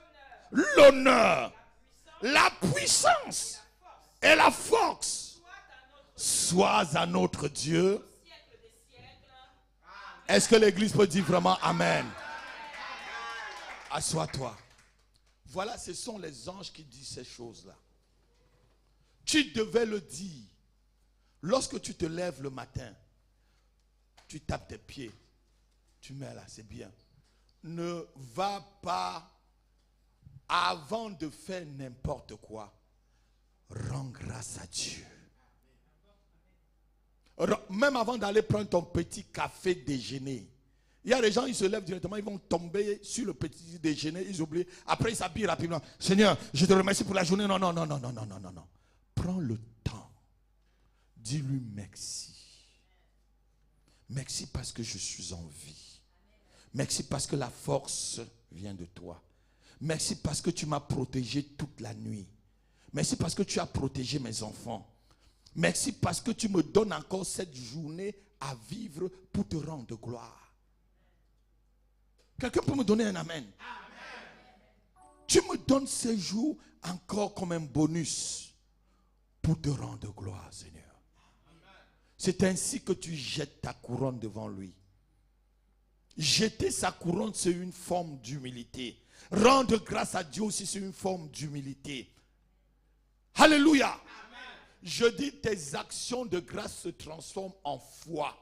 l'honneur, l'honneur, la puissance, la puissance la force, et la force soit à notre soient à notre Dieu. siècle des siècles. Est-ce que l'église peut dire vraiment Amen? Assois-toi. Voilà, ce sont les anges qui disent ces choses-là. Tu devais le dire. Lorsque tu te lèves le matin, tu tapes tes pieds. Tu mets là, c'est bien. Ne va pas, avant de faire n'importe quoi, rends grâce à Dieu. Même avant d'aller prendre ton petit café déjeuner. Il y a des gens, ils se lèvent directement, ils vont tomber sur le petit déjeuner, ils oublient. Après, ils s'habillent rapidement. Seigneur, je te remercie pour la journée. Non, non, non, non, non, non, non, non, non. Prends le temps. Dis-lui merci. Merci parce que je suis en vie. Merci parce que la force vient de toi. Merci parce que tu m'as protégé toute la nuit. Merci parce que tu as protégé mes enfants. Merci parce que tu me donnes encore cette journée à vivre pour te rendre gloire. Quelqu'un peut me donner un amen? Tu me donnes ces jours encore comme un bonus pour te rendre gloire, Seigneur. C'est ainsi que tu jettes ta couronne devant lui. Jeter sa couronne, c'est une forme d'humilité. Rendre grâce à Dieu aussi, c'est une forme d'humilité. Alléluia. Amen. Je dis, tes actions de grâce se transforment en foi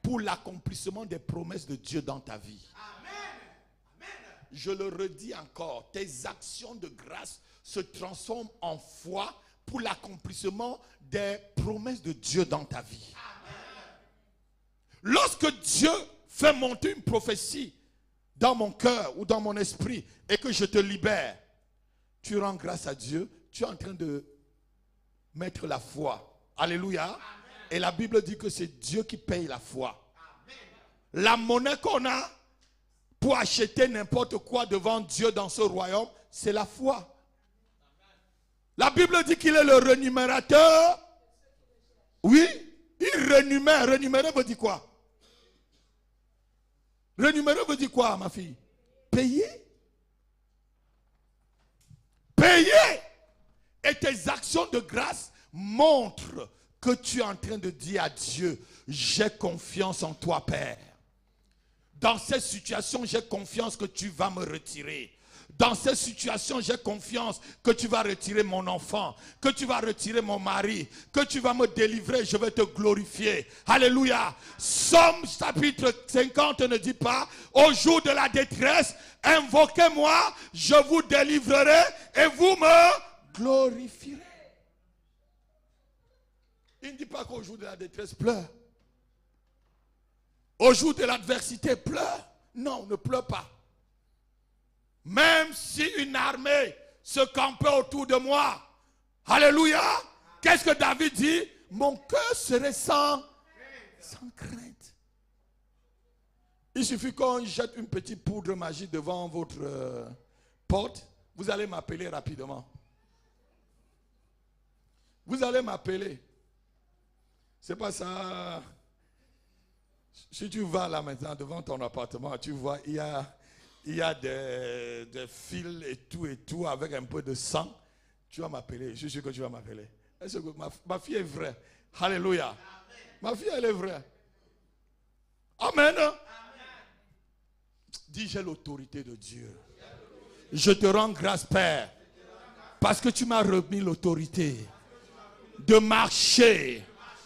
pour l'accomplissement des promesses de Dieu dans ta vie. Amen. Je le redis encore, tes actions de grâce se transforment en foi pour l'accomplissement des promesses de Dieu dans ta vie. Amen. Lorsque Dieu fait monter une prophétie dans mon cœur ou dans mon esprit et que je te libère, tu rends grâce à Dieu, tu es en train de mettre la foi. Alléluia. Amen. Et la Bible dit que c'est Dieu qui paye la foi. Amen. La monnaie qu'on a pour acheter n'importe quoi devant Dieu dans ce royaume, c'est la foi. Amen. La Bible dit qu'il est le rémunérateur. Oui, il rémunère. Rémunérer veut dire quoi? Rémunérer veut dire quoi, ma fille? Payer. Payer. Et tes actions de grâce montrent que tu es en train de dire à Dieu, j'ai confiance en toi, Père. Dans cette situation, j'ai confiance que tu vas me retirer. Dans cette situation, j'ai confiance que tu vas retirer mon enfant, que tu vas retirer mon mari, que tu vas me délivrer, je vais te glorifier. Alléluia. Somme chapitre 50 ne dit pas, au jour de la détresse, invoquez-moi, je vous délivrerai et vous me glorifierez. Il ne dit pas qu'au jour de la détresse, pleure. Au jour de l'adversité, pleure. Non, ne pleure pas. Même si une armée se campait autour de moi. Alléluia. Qu'est-ce que David dit? Mon cœur serait sans crainte. Il suffit qu'on jette une petite poudre magique devant votre porte. Vous allez m'appeler rapidement. Vous allez m'appeler. C'est pas ça. Si tu vas là maintenant devant ton appartement, tu vois, il y a des fils et tout avec un peu de sang. Tu vas m'appeler. Je suis sûr que tu vas m'appeler. Est-ce que ma fille est vraie? Alléluia. Amen. Ma fille, elle est vraie. Amen. Amen. Dis, j'ai l'autorité de Dieu. Je te rends grâce, Père, parce que tu m'as remis l'autorité de marcher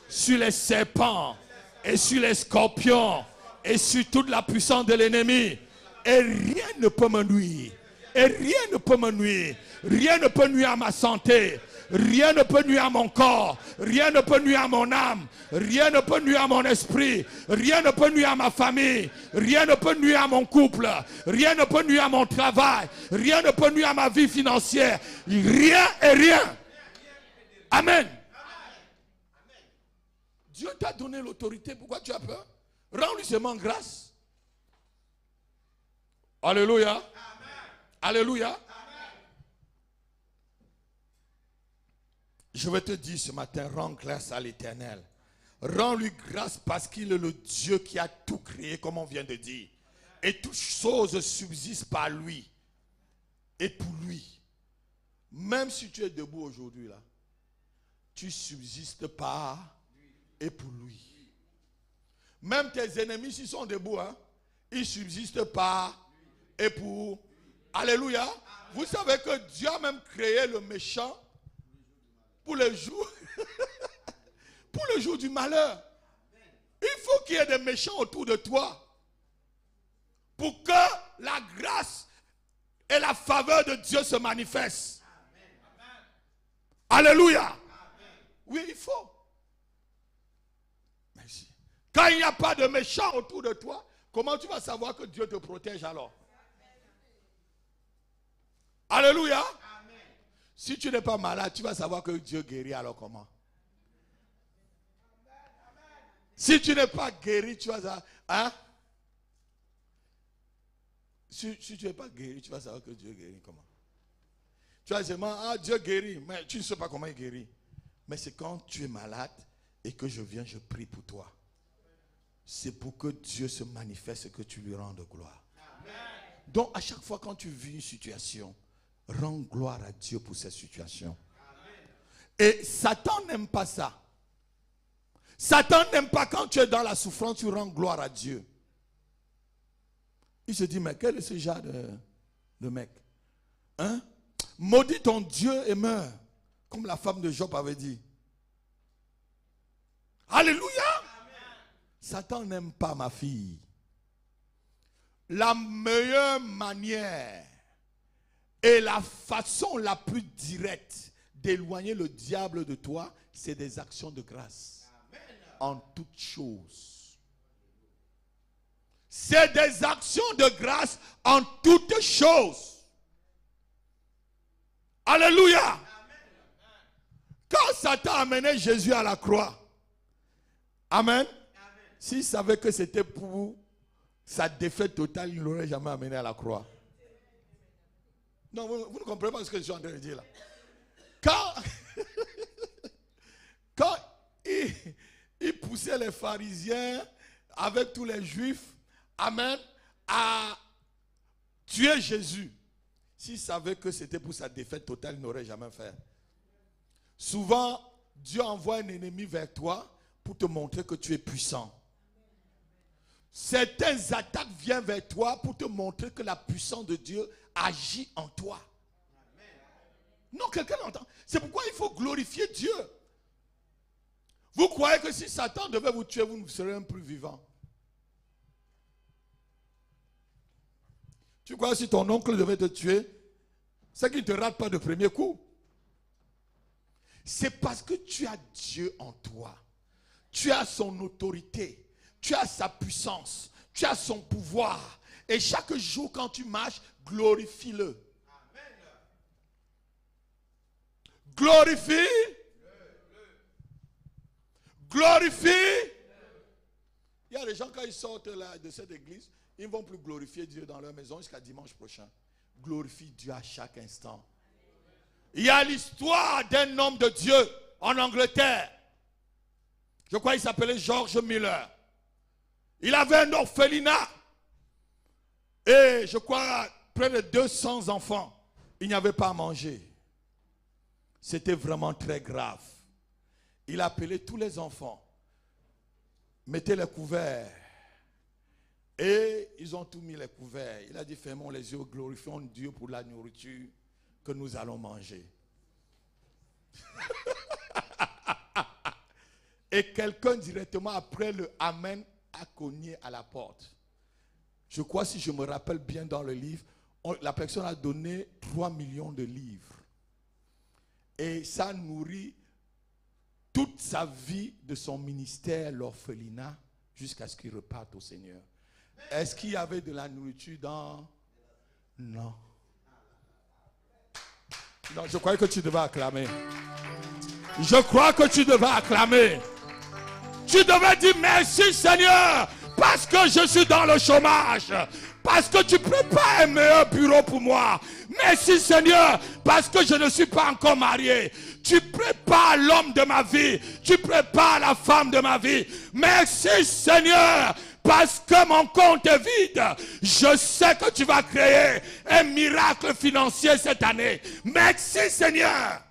sur les serpents et sur les scorpions et sur toute la puissance de l'ennemi. Et rien ne peut me nuire. Et rien ne peut me nuire. Rien ne peut nuire à ma santé. Rien ne peut nuire à mon corps. Rien ne peut nuire à mon âme. Rien ne peut nuire à mon esprit. Rien ne peut nuire à ma famille. Rien ne peut nuire à mon couple. Rien ne peut nuire à mon travail. Rien ne peut nuire à ma vie financière. Rien et rien. Amen. Dieu t'a donné l'autorité. Pourquoi tu as peur? Rends-lui seulement grâce. Alléluia. Amen. Alléluia. Amen. Je vais te dire ce matin, rends grâce à l'Éternel. Rends-lui grâce parce qu'il est le Dieu qui a tout créé, comme on vient de dire. Et toutes choses subsistent par lui et pour lui. Même si tu es debout aujourd'hui là, tu subsistes par et pour lui. Même tes ennemis, s'ils sont debout, hein, ils subsistent par et pour. Alléluia. Vous savez que Dieu a même créé le méchant pour le jour pour le jour du malheur. Il faut qu'il y ait des méchants autour de toi pour que la grâce et la faveur de Dieu se manifestent. Alléluia. Oui, il faut. Merci. Quand il n'y a pas de méchants autour de toi, comment tu vas savoir que Dieu te protège alors? Alléluia. Amen. Si tu n'es pas malade, tu vas savoir que Dieu guérit alors comment? Si tu n'es pas guéri, tu vas savoir. Hein? Si tu n'es pas guéri, tu vas savoir que Dieu guérit comment. Tu vas seulement, Dieu guérit, mais tu ne sais pas comment il guérit. Mais c'est quand tu es malade et que je viens, je prie pour toi. C'est pour que Dieu se manifeste et que tu lui rendes gloire. Amen. Donc à chaque fois quand tu vis une situation, rends gloire à Dieu pour cette situation. Amen. Et Satan n'aime pas ça. Satan n'aime pas quand tu es dans la souffrance, tu rends gloire à Dieu. Il se dit, mais quel est ce genre de mec? Hein? Maudis ton Dieu et meurs. Comme la femme de Job avait dit. Alléluia. Amen. Satan n'aime pas ma fille. La meilleure manière et la façon la plus directe d'éloigner le diable de toi, c'est des actions de grâce. Amen. En toutes choses. C'est des actions de grâce en toutes choses. Alléluia. Amen. Quand Satan amenait Jésus à la croix, Amen, s'il savait que c'était pour sa défaite totale, il ne l'aurait jamais amené à la croix. Non, vous ne comprenez pas ce que je suis en train de dire là. Quand il poussait les pharisiens avec tous les juifs, Amen, à tuer Jésus, s'il savait que c'était pour sa défaite totale, il n'aurait jamais fait. Souvent, Dieu envoie un ennemi vers toi pour te montrer que tu es puissant. Certaines attaques viennent vers toi pour te montrer que la puissance de Dieu agit en toi. Non, quelqu'un l'entend. C'est pourquoi il faut glorifier Dieu. Vous croyez que si Satan devait vous tuer, vous ne serez même plus vivant? Tu crois que si ton oncle devait te tuer, c'est qu'il ne te rate pas de premier coup. C'est parce que tu as Dieu en toi. Tu as son autorité. Tu as sa puissance. Tu as son pouvoir. Et chaque jour quand tu marches, glorifie-le. Amen. Glorifie. Glorifie. Il y a des gens quand ils sortent là, de cette église, ils ne vont plus glorifier Dieu dans leur maison jusqu'à dimanche prochain. Glorifie Dieu à chaque instant. Il y a l'histoire d'un homme de Dieu en Angleterre. Je crois qu'il s'appelait George Miller. Il avait un orphelinat. Et je crois près de 200 enfants. Il n'y avait pas à manger. C'était vraiment très grave. Il a appelé tous les enfants. Mettez les couverts. Et ils ont tous mis les couverts. Il a dit, fermons les yeux, glorifions Dieu pour la nourriture que nous allons manger. Et quelqu'un directement après le Amen a cogné à la porte. Je crois, si je me rappelle bien dans le livre, la personne a donné 3 millions de livres. Et ça nourrit toute sa vie de son ministère, l'orphelinat, jusqu'à ce qu'il reparte au Seigneur. Est-ce qu'il y avait de la nourriture dans... Non. Non, je crois que tu devais acclamer. Je crois que tu devais acclamer. Tu devais dire merci Seigneur, parce que je suis dans le chômage. Parce que tu prépares un meilleur bureau pour moi. Merci Seigneur, parce que je ne suis pas encore marié. Tu prépares l'homme de ma vie. Tu prépares la femme de ma vie. Merci Seigneur, parce que mon compte est vide. Je sais que tu vas créer un miracle financier cette année. Merci Seigneur.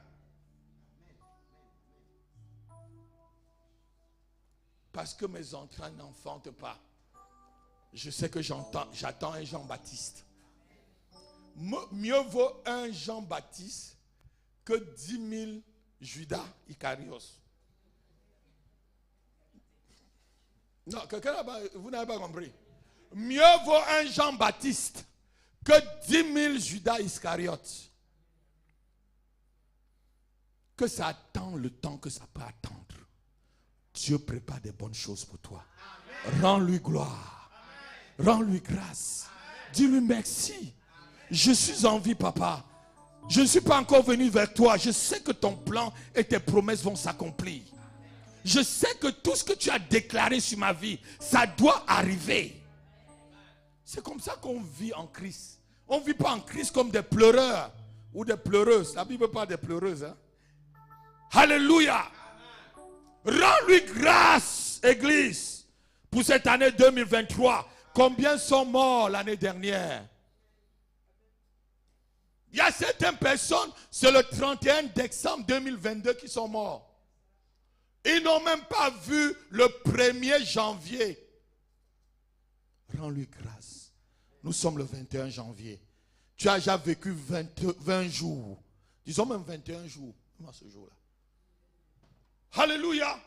Parce que mes entrailles n'enfantent pas. Je sais que j'attends un Jean-Baptiste. Mieux vaut un Jean-Baptiste que 10 000 Judas Icarios. Non, vous n'avez pas compris. Mieux vaut un Jean-Baptiste que 10 000 Judas Iscariotes. Que ça attend le temps que ça peut attendre. Dieu prépare des bonnes choses pour toi. Rends-lui gloire. Rends-lui grâce. Dis-lui merci. Je suis en vie, papa. Je ne suis pas encore venu vers toi. Je sais que ton plan et tes promesses vont s'accomplir. Je sais que tout ce que tu as déclaré sur ma vie, ça doit arriver. C'est comme ça qu'on vit en Christ. On ne vit pas en Christ comme des pleureurs ou des pleureuses. La Bible parle des pleureuses. Hein? Alléluia. Rends-lui grâce, Église, pour cette année 2023. Combien sont morts l'année dernière? Il y a certaines personnes, c'est le 31 décembre 2022 qui sont morts. Ils n'ont même pas vu le 1er janvier. Rends-lui grâce. Nous sommes le 21 janvier. Tu as déjà vécu 20 jours. Disons même 21 jours. À ce jour-là. Alléluia. Amen.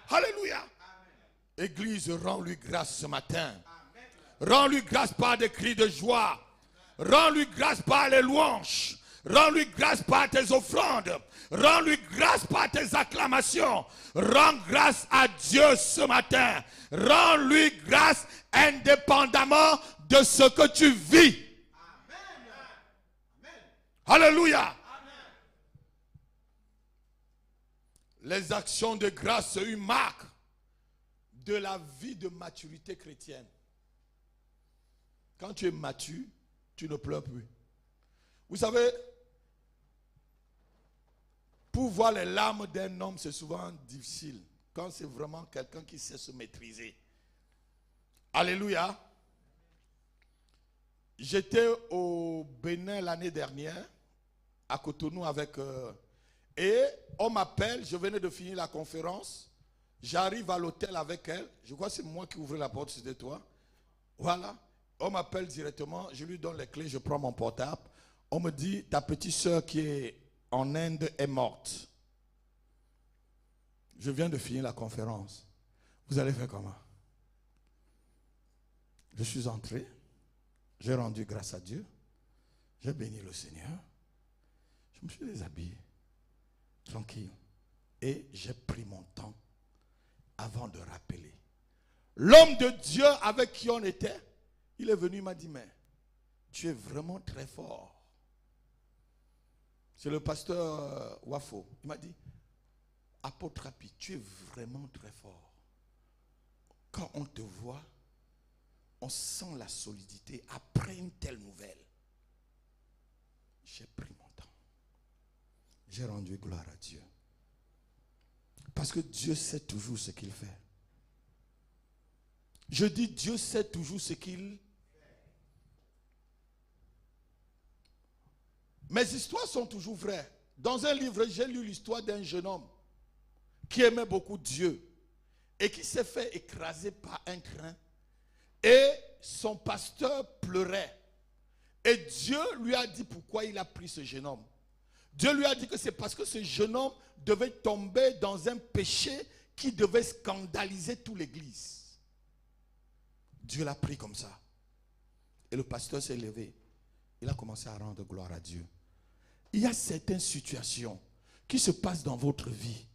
Alléluia. Amen. Église, rends-lui grâce ce matin. Rends-lui grâce par des cris de joie. Rends-lui grâce par les louanges. Rends-lui grâce par tes offrandes. Rends-lui grâce par tes acclamations. Rends grâce à Dieu ce matin. Rends-lui grâce indépendamment de ce que tu vis. Amen. Alléluia. Amen. Les actions de grâce sont une marque de la vie de maturité chrétienne. Quand tu es mature, tu ne pleures plus. Vous savez, pour voir les larmes d'un homme, c'est souvent difficile. Quand c'est vraiment quelqu'un qui sait se maîtriser. Alléluia. J'étais au Bénin l'année dernière, à Cotonou avec... et on m'appelle, je venais de finir la conférence. J'arrive à l'hôtel avec elle. Je crois que c'est moi qui ouvrais la porte, c'était toi. Voilà. On m'appelle directement, je lui donne les clés, je prends mon portable. On me dit, ta petite soeur qui est en Inde est morte. Je viens de finir la conférence. Vous allez faire comment? Je suis entré, j'ai rendu grâce à Dieu, j'ai béni le Seigneur, je me suis déshabillé, tranquille, et j'ai pris mon temps avant de rappeler. L'homme de Dieu avec qui on était, il est venu, il m'a dit, mais tu es vraiment très fort. C'est le pasteur Wafo. Il m'a dit, apôtre Rapi, tu es vraiment très fort. Quand on te voit, on sent la solidité après une telle nouvelle. J'ai pris mon temps. J'ai rendu gloire à Dieu. Parce que Dieu sait toujours ce qu'il fait. Je dis, Dieu sait toujours ce qu'il fait. Mes histoires sont toujours vraies. Dans un livre, j'ai lu l'histoire d'un jeune homme qui aimait beaucoup Dieu et qui s'est fait écraser par un train. Et son pasteur pleurait. Et Dieu lui a dit pourquoi il a pris ce jeune homme. Dieu lui a dit que c'est parce que ce jeune homme devait tomber dans un péché qui devait scandaliser toute l'église. Dieu l'a pris comme ça. Et le pasteur s'est levé. Il a commencé à rendre gloire à Dieu. Il y a certaines situations qui se passent dans votre vie.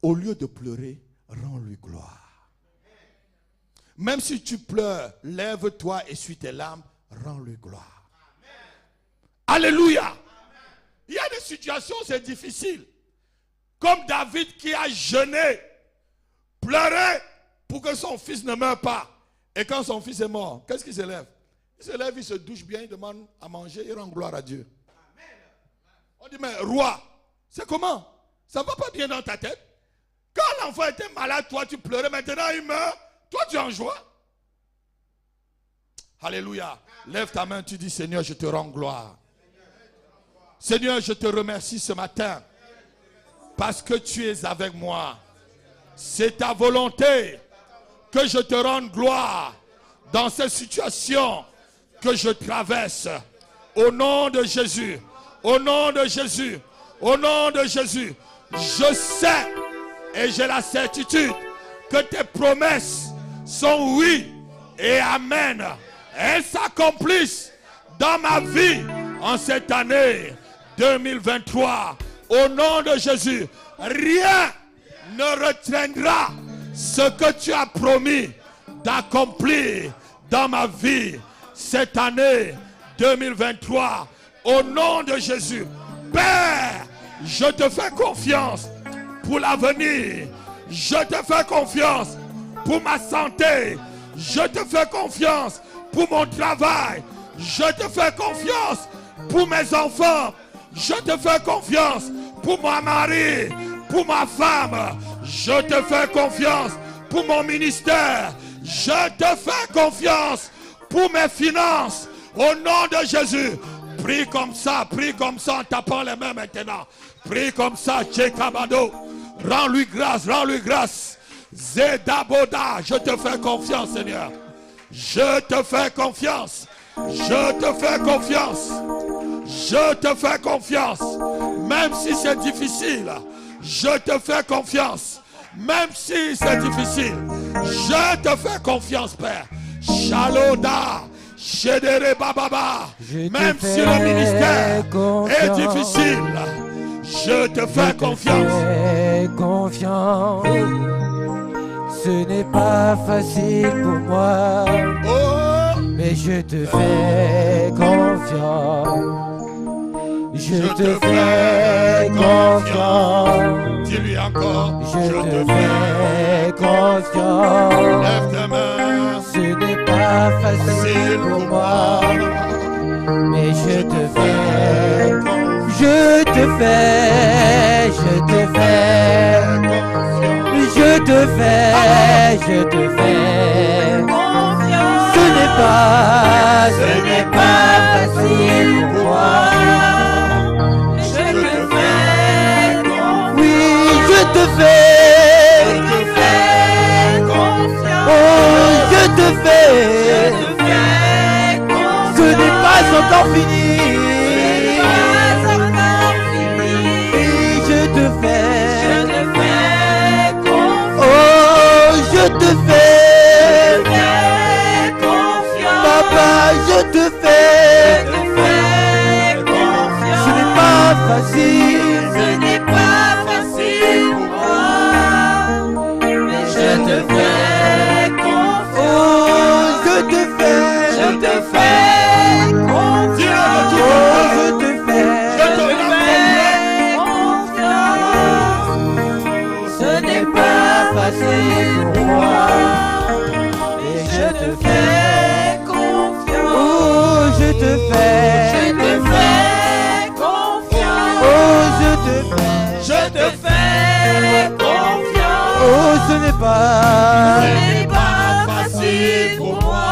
Au lieu de pleurer, rends-lui gloire. Même si tu pleures, lève-toi, essuie tes larmes, rends-lui gloire. Alléluia. Il y a des situations où c'est difficile. Comme David qui a jeûné, pleuré pour que son fils ne meure pas. Et quand son fils est mort, qu'est-ce qu'il se lève? Il se lève, il se douche bien, il demande à manger, il rend gloire à Dieu. On dit, mais roi, c'est comment? Ça ne va pas bien dans ta tête? Quand l'enfant était malade, toi tu pleurais, maintenant il meurt, toi tu es en joie. Alléluia. Lève ta main, tu dis, Seigneur, je te rends gloire. Seigneur, je te remercie ce matin parce que tu es avec moi. C'est ta volonté que je te rende gloire dans ces situations que je traverse. Au nom de Jésus, au nom de Jésus, au nom de Jésus, je sais et j'ai la certitude que tes promesses sont oui et amen. Elles s'accomplissent dans ma vie en cette année 2023. Au nom de Jésus, rien ne retiendra ce que tu as promis d'accomplir dans ma vie cette année 2023. Au nom de Jésus, Père, je te fais confiance pour l'avenir. Je te fais confiance pour ma santé. Je te fais confiance pour mon travail. Je te fais confiance pour mes enfants. Je te fais confiance pour mon mari, pour ma femme. Je te fais confiance pour mon ministère. Je te fais confiance pour mes finances. Au nom de Jésus. Prie comme ça en tapant les mains maintenant. Prie comme ça, Tchekabado. Rends-lui grâce, rends-lui grâce. Zedaboda, je te fais confiance, Seigneur. Je te fais confiance. Je te fais confiance. Je te fais confiance. Même si c'est difficile, je te fais confiance. Même si c'est difficile, je te fais confiance, Père. Shaloda, Shedere Bababa. Même si le ministère est difficile, je te fais confiance. Ce n'est pas facile pour moi, mais je te fais confiance. Je te fais confiance. Dis-lui encore. Je te fais confiance. Lève tes mains. Ce n'est pas facile pour moi, mais je te fais. Je te fais. Je te fais. Je te fais confiance. Ce n'est pas facile pour moi. Je te fais confiance. Oui, je te fais confiance. Oh, je te fais. Ce n'est pas encore fini. Et je te fais. Je te fais confiance. Papa, je te fais confiance. Ce n'est pas facile. Ce n'est pas facile pour moi, mais je te fais confiance. Oh, je te fais. Je te fais confiance. Oh, je te fais. Confiance. Ce n'est pas facile pour moi, mais je te fais confiance. Oh, je te fais. Je te fais confiance. Oh, je te fais. Je te fais confiance. Oh, ce n'est pas. Ce n'est pas facile pour moi,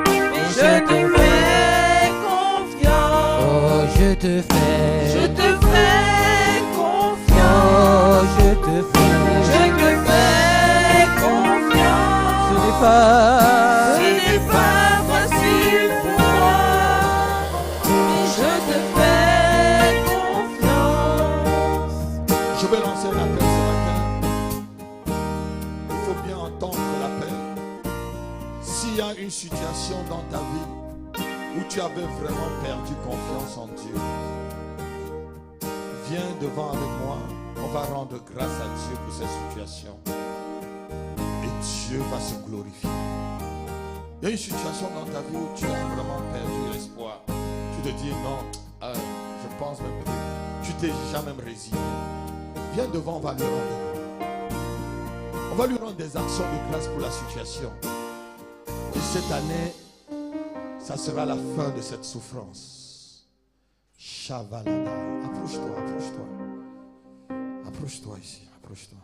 mais je te fais confiance. Oh, je te fais. Je te fais confiance. Oh, je te fais. Je te fais confiance. Ce n'est pas. Ce n'est pas facile pour moi, mais je te fais confiance. Je vais lancer l'appel ce matin. Il faut bien entendre l'appel. S'il y a une situation dans ta vie où tu avais vraiment perdu confiance en Dieu, viens devant avec moi. On va rendre grâce à Dieu pour cette situation. Et Dieu va se glorifier. Il y a une situation dans ta vie où tu as vraiment perdu l'espoir. Tu te dis non, je pense même que tu t'es jamais résigné. Viens devant, on va lui rendre. On va lui rendre des actions de grâce pour la situation. Et cette année, ça sera la fin de cette souffrance. Shavalada. Approche-toi, approche-toi. Approche-toi ici, approche-toi.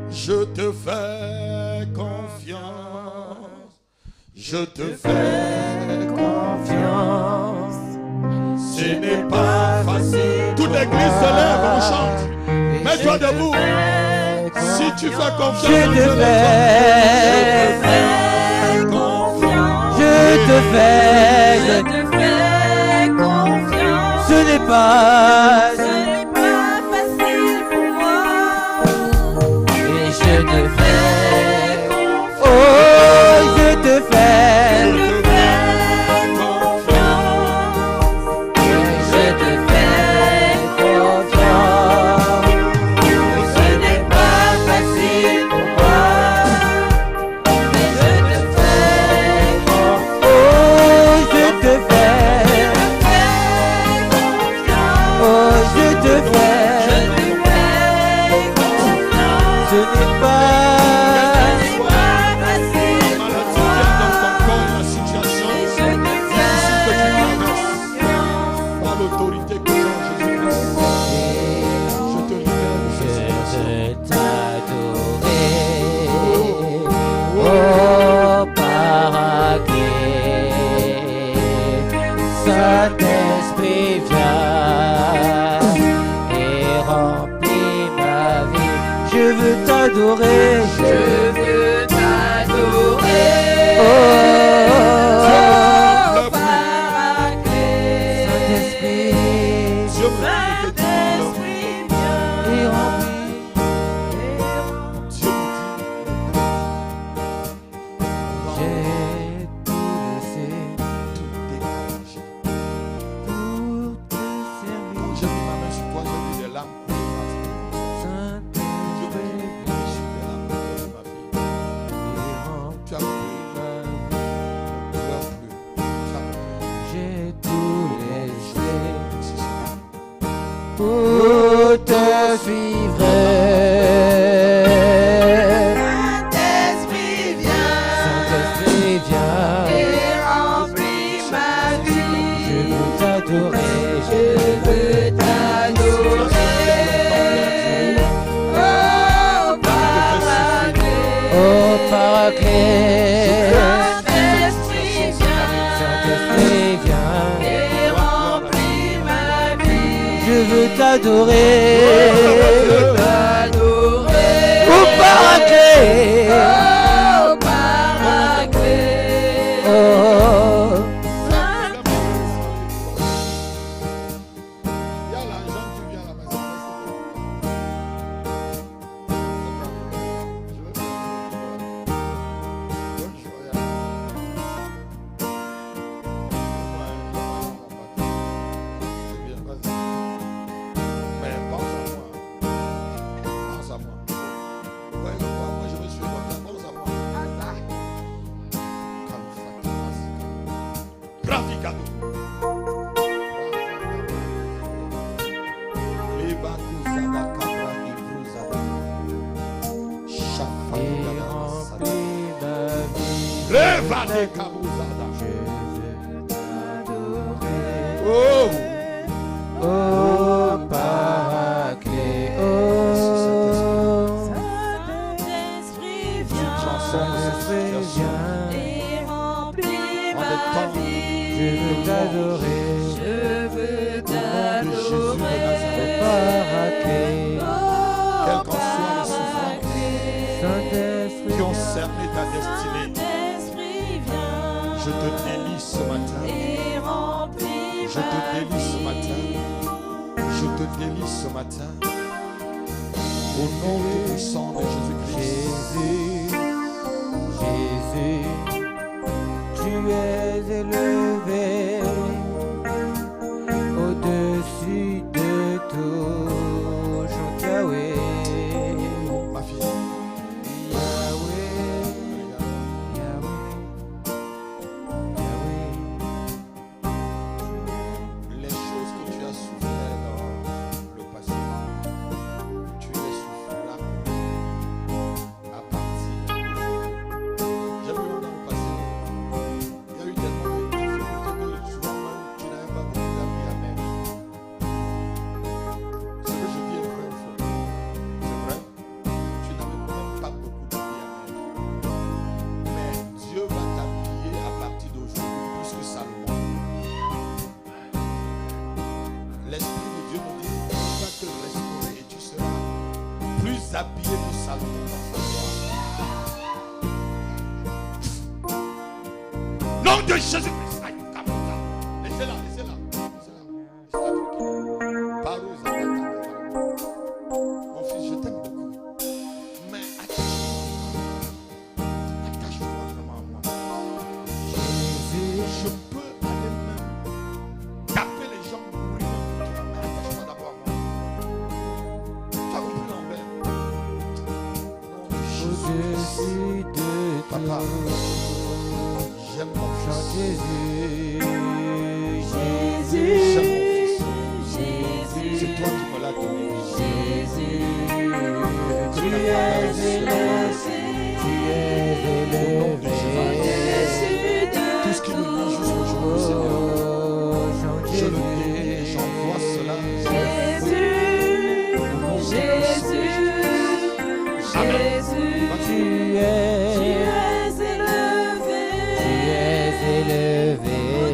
Je te fais confiance. Je te fais confiance. Ce n'est pas facile. Toute l'église se lève, on chante. Mets-toi debout. Si tu fais confiance, Je te fais Confiance. Je te fais. Je te fais confiance. Ce n'est pas. Ce n'est pas facile pour moi, Et je te fais. confiance. Oh, je te fais. Je te fais confiance. Je te fais confiance. Ce n'est pas facile pour moi, mais je te fais confiance. Oh, je te fais. Oh, je te Saint-Esprit, viens et remplis ma vie. Je veux t'adorer, je veux t'adorer.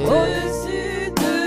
Au-dessus de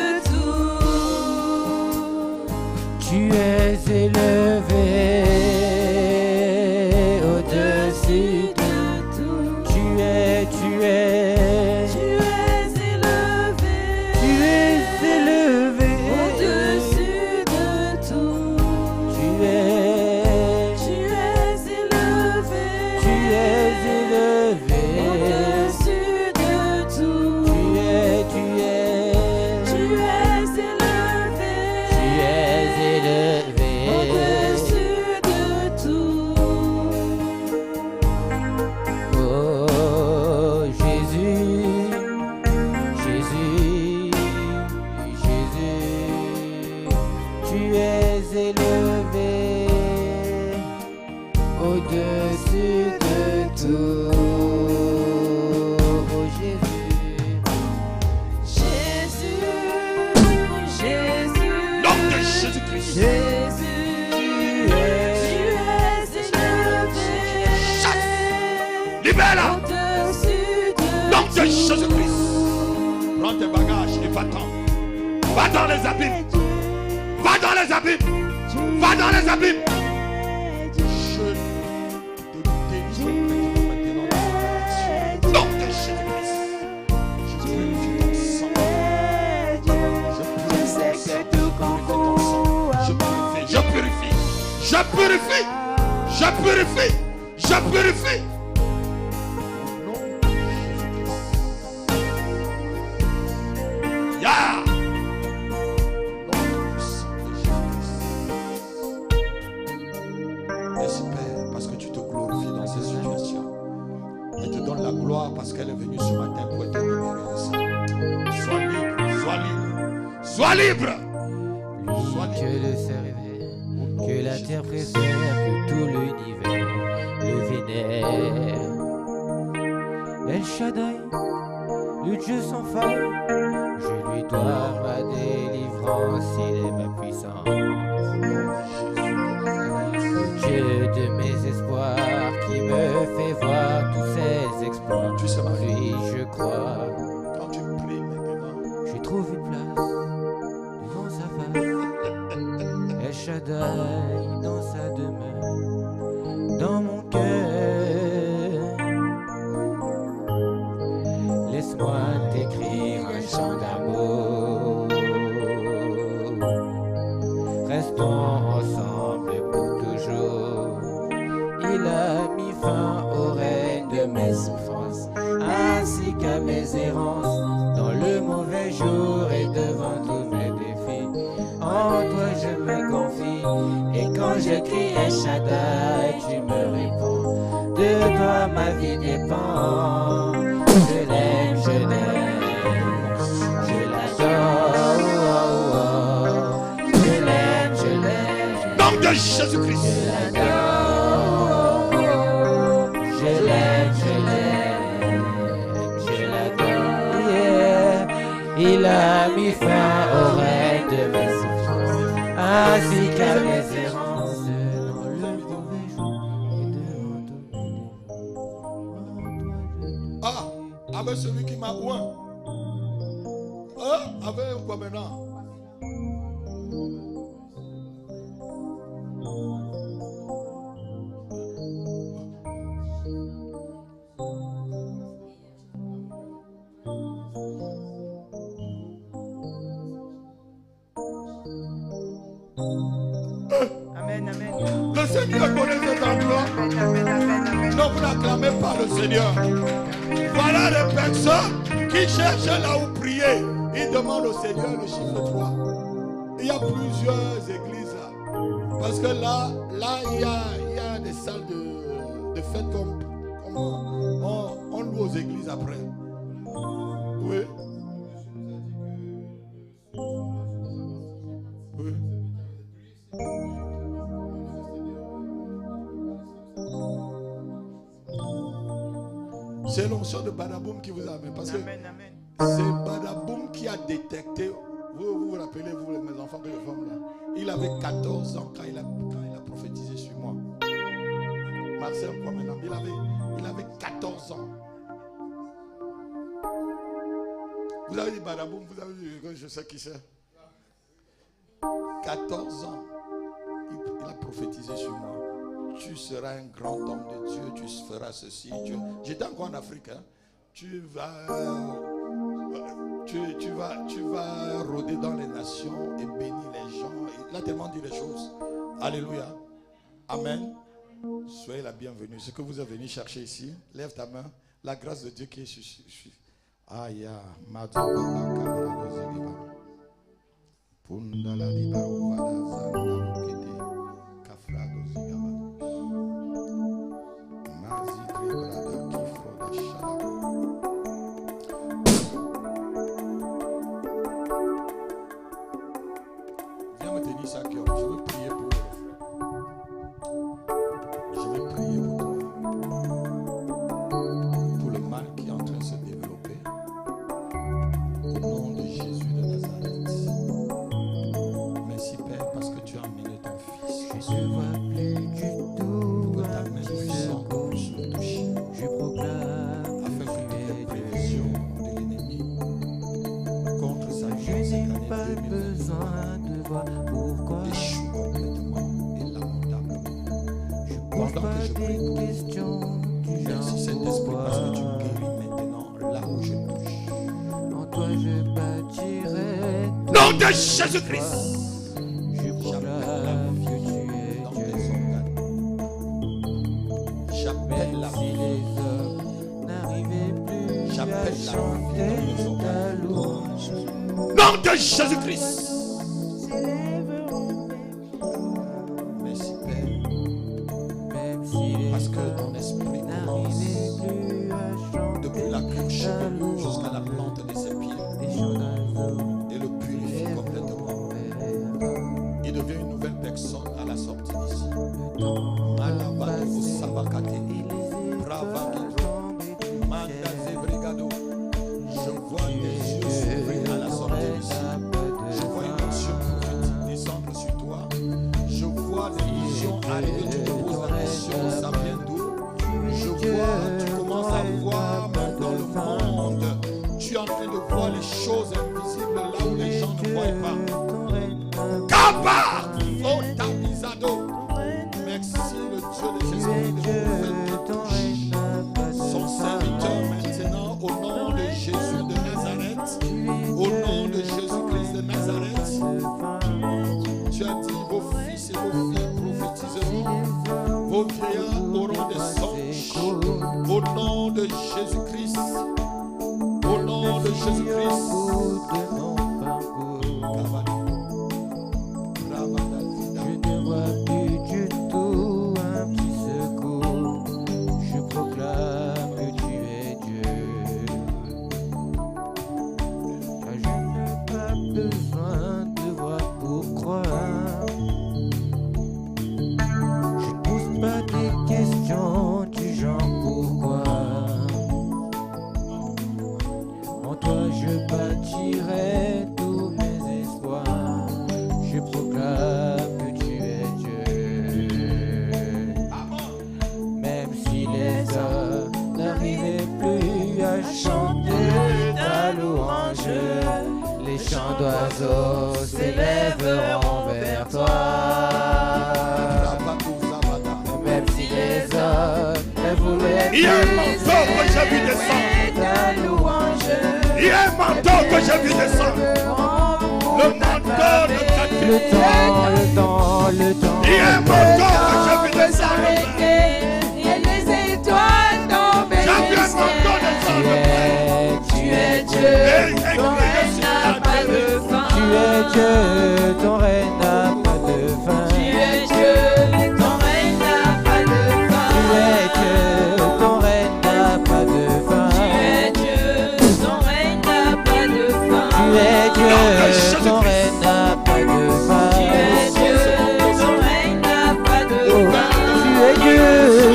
libère-la. Nom de Jésus-Christ. Prends tes bagages et va-t'en. Va dans les abîmes. Va dans les abîmes. Va dans les abîmes. Je te délivre maintenant. Nom de Jésus-Christ. Je purifie ton sang. Je sais que tout confond. Je purifie. Je purifie. Je purifie. Je purifie. Je purifie. Yeah. Merci Père, parce que tu te glorifies dans ces situations. Elle te donne la gloire parce qu'elle est venue ce matin pour être libérée de ça. Sois libre, sois libre, sois libre. Sois Que libre. le ciel révèle, que la terre préfère, que tout l'univers le vénère. El Shaddai, le Dieu sans faille, je lui dois ma délivrance, il est ma puissance. Dieu de mes espoirs, qui me fait voir tous ses exploits. Tu sais, En Marie, lui je crois, quand tu pries maintenant, je trouve une place devant sa face. El Shaddai dans sa demeure, dans mon cœur. Laisse-moi t'écrire un chant d'amour. Restons ensemble pour toujours. Il a mis fin au règne de mes souffrances, ainsi qu'à mes errances, dans le mauvais jour et devant tous mes défis. En toi je me confie, et quand je crie El Shaddai, tu me réponds. De toi ma vie dépend. Je l'aime, je l'aime, je l'adore. Je l'aime, nom de Jésus-Christ. je l'adore. Je l'aime, je l'adore. Yeah. Il a mis fin au règne de mes souffrances, ainsi qu'à mes errances, dans le mauvais jour et devant tous mes défis. Ah, avec celui qui m'a oint. Ah, avec quoi maintenant? Amen, amen. Le Seigneur connaît cet endroit. Amen, amen, amen, amen. Non, vous n'acclamez pas le Seigneur. Voilà les personnes qui cherchent là où prier. Ils demandent au Seigneur le chiffre 3. Il y a plusieurs églises là. Parce que là il y a des salles de fête comme on loue aux églises après. Oui. Oui. C'est l'onction de Badaboum qui vous amène. Parce que Amen, amen. c'est Badaboum qui a détecté. Vous vous rappelez, vous, mes enfants que je forme là. Il avait 14 ans quand il a prophétisé sur moi. Marcel, quoi maintenant? Il avait 14 ans. Vous avez dit Badaboum, vous avez dit, je sais qui c'est. 14 ans. Il a prophétisé sur moi. Tu seras un grand homme de Dieu, tu feras ceci. J'étais encore en Afrique. Hein. Tu vas rôder dans les nations et bénir les gens. Il a tellement dit les choses. Alléluia. Amen. Soyez la bienvenue. Ce que vous êtes venu chercher ici, lève ta main. La grâce de Dieu qui est sur. Aïe, Pundala liba uvada zanda mukete kafrado zigaba mazi krebrada kifro da shala. Viens me tenir ça cœur. Je veux prier pour Je vais prier pour toi. Pour le mal qui est en train de se développer. Au nom de Jésus de Nazareth. Merci Père parce que tu as amené ton Fils. Je ne vois plus du tout Que ta un main petit puissante secours. puisse me toucher. Je proclame cette pas année 2022 besoin de voir pourquoi. échoue complètement et lamentablement. Je pose Pendant pas que je prie pour des vous, questions du merci genre Saint-Esprit parce que tu pourquoi. guéris maintenant là où je touche. En toi je bâtirai Nom tout de mon Jésus-Christ. espoir. Je J'appelle la proclame que vie tu es dans Dieu. tes organes. J'appelle Même la si vie. les hommes n'arrivaient plus à J'appelle la vie chanter dans nos ta organes. louange. Nom de Jésus-Christ. Merci Père. Même si les Parce que hommes ton esprit n'arrivaient commence plus à chanter depuis la couche ta chevelu jusqu'à la louange. plante de ses pieds Les chants d'oiseaux et le purifie complètement. Il devient une nouvelle personne à la sortie d'ici. Malabado Sabakate, Ravagado, Mandaze Brigado. Je vois des yeux s'ouvrir à la sortie d'ici. Je vois une action prophétique descendre sur toi. Je vois des visions arriver. Tu te poses la question, ça vient d'où? Je vois, tu commences à voir maintenant le monde. Tu es en train de voir les choses invisibles là où les gens ne voient pas. Kaba! Otabizado. Merci le Dieu de Jésus de trouver son serviteur maintenant au nom de Jésus de Nazareth. Au nom de Jésus-Christ de Nazareth. Tu as dit vos fils et vos filles prophétiseront. Vos vieillards auront des songes. Au nom de Jésus-Christ. Au nom de Jésus-Christ. Je ne vois plus du tout un petit secours. Je proclame que tu es Dieu. Car je n'ai pas besoin de voir pour croire. Je ne pose pas des questions du genre pourquoi. En toi je bâtirai tous mes espoirs. Je proclame que tu es Dieu. Même si les hommes n'arrivaient plus à chanter ta louange, les chants d'oiseaux s'élèveront vers toi. Même si les hommes ne voulaient Il y a un plus manteau que j'ai vu descendre. ta louange, Il y a un manteau que j'ai vu descendre. Le manteau de ta le temps. Il y a un manteau que j'ai vu descendre. Et les étoiles tombent. J'ai vu un manteau descendre. Tu es Dieu, Et ton écrit règne sur n'a la pas télé. de fin. Tu es Dieu, ton règne n'a pas de fin. Tu es Dieu, ton règne n'a pas de fin. Tu es Dieu, ton règne n'a pas de fin. Tu es Dieu, ton règne n'a pas de fin. Tu es Dieu, ton règne n'a pas de fin. Tu es Dieu, ton règne n'a pas de fin. Tu es Dieu,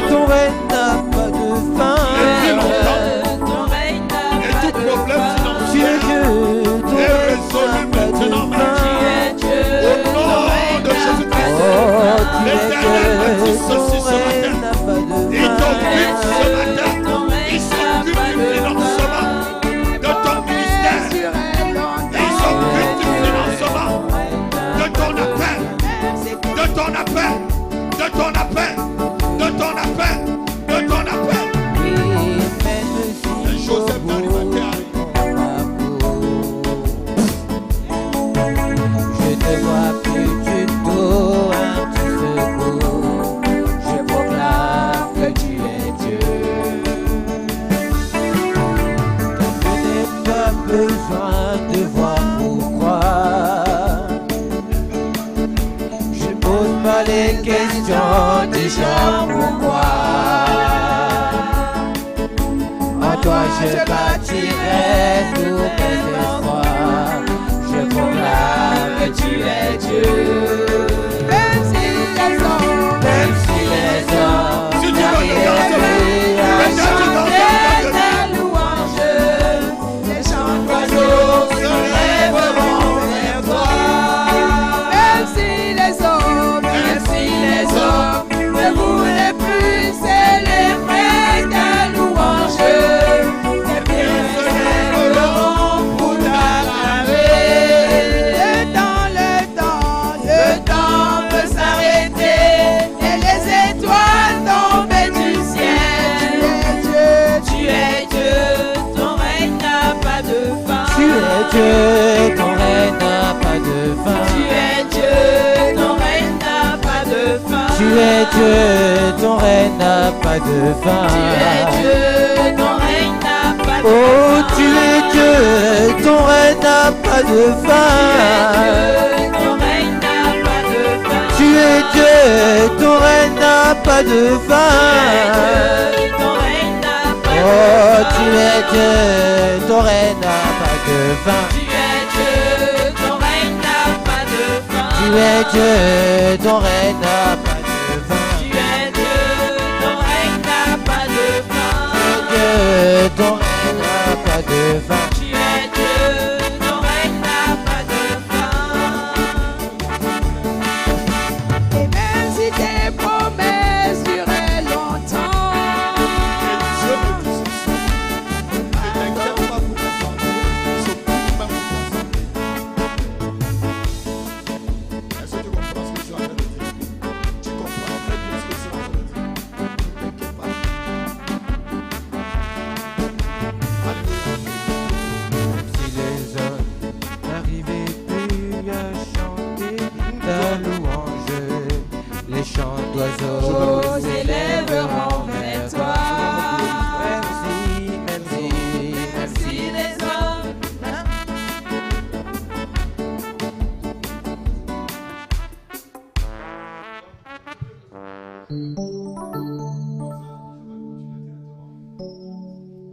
ton règne n'a pas de fin. Depuis longtemps. Ton règne n'a Et pas tout de problème fin. Tu financier es Dieu, ton est règne résolu n'a pas de maintenant. fin. Tu es Dieu, Au nom de Jésus-Christ. L'Éternel me dit ceci ce matin. Il t'occupe ce matin. Il s'occupe du financement de ton ministère. Il s'occupe du financement de ton appel. De ton appel. De ton appel. De ton appel. De ton appel. Et Joseph d'Arimathée arrive. Je ne vois plus du tout un petit secours. Je proclame que tu es Dieu. Car je n'ai pas besoin de voir pourquoi. Je pose pas les questions du genre pourquoi. En toi je bâtirai tous mes espoirs. Je proclame que tu es Dieu. Même si les hommes Si tu veux te n'arrivent plus à danser, chanter ta louange, les chants d'oiseaux se lèveront vers toi. Même si les hommes ne voulaient plus célébrer ta louange, les pierres se lèveront Dieu, ton règne n'a pas de fin. Tu es Dieu, ton règne n'a pas de fin. Tu es Dieu, ton règne n'a pas de fin. Tu es Dieu, ton règne n'a pas de fin. Oh, tu es Dieu, ton règne n'a pas de fin. Ton règne n'a pas de fin. Tu es Dieu, ton règne n'a pas de fin. Ton règne n'a pas de fin. Oh, tu es Dieu, ton règne n'a pas de fin. Tu es Dieu, ton règne n'a pas de fin. Tu es Dieu, ton règne n'a pas de fin. Tu es Dieu, ton règne n'a pas de fin. Dieu, ton règne n'a pas de fin. Tu es Dieu, ton règne n'a pas de fin. Et même si tes promesses duraient longtemps, Et Dieu me dit ceci. Ne t'inquiète pas pour ta santé, s'occupe même pour ta santé. Est-ce que tu comprends ce que je suis en train de dire? Tu comprends très bien ce que je suis en train de dire. Ne t'inquiète pas. Alléluia. Si les hommes n'arrivaient plus à chanter ta louange, les chants d'oiseaux s'élèveront vers toi. Même si les hommes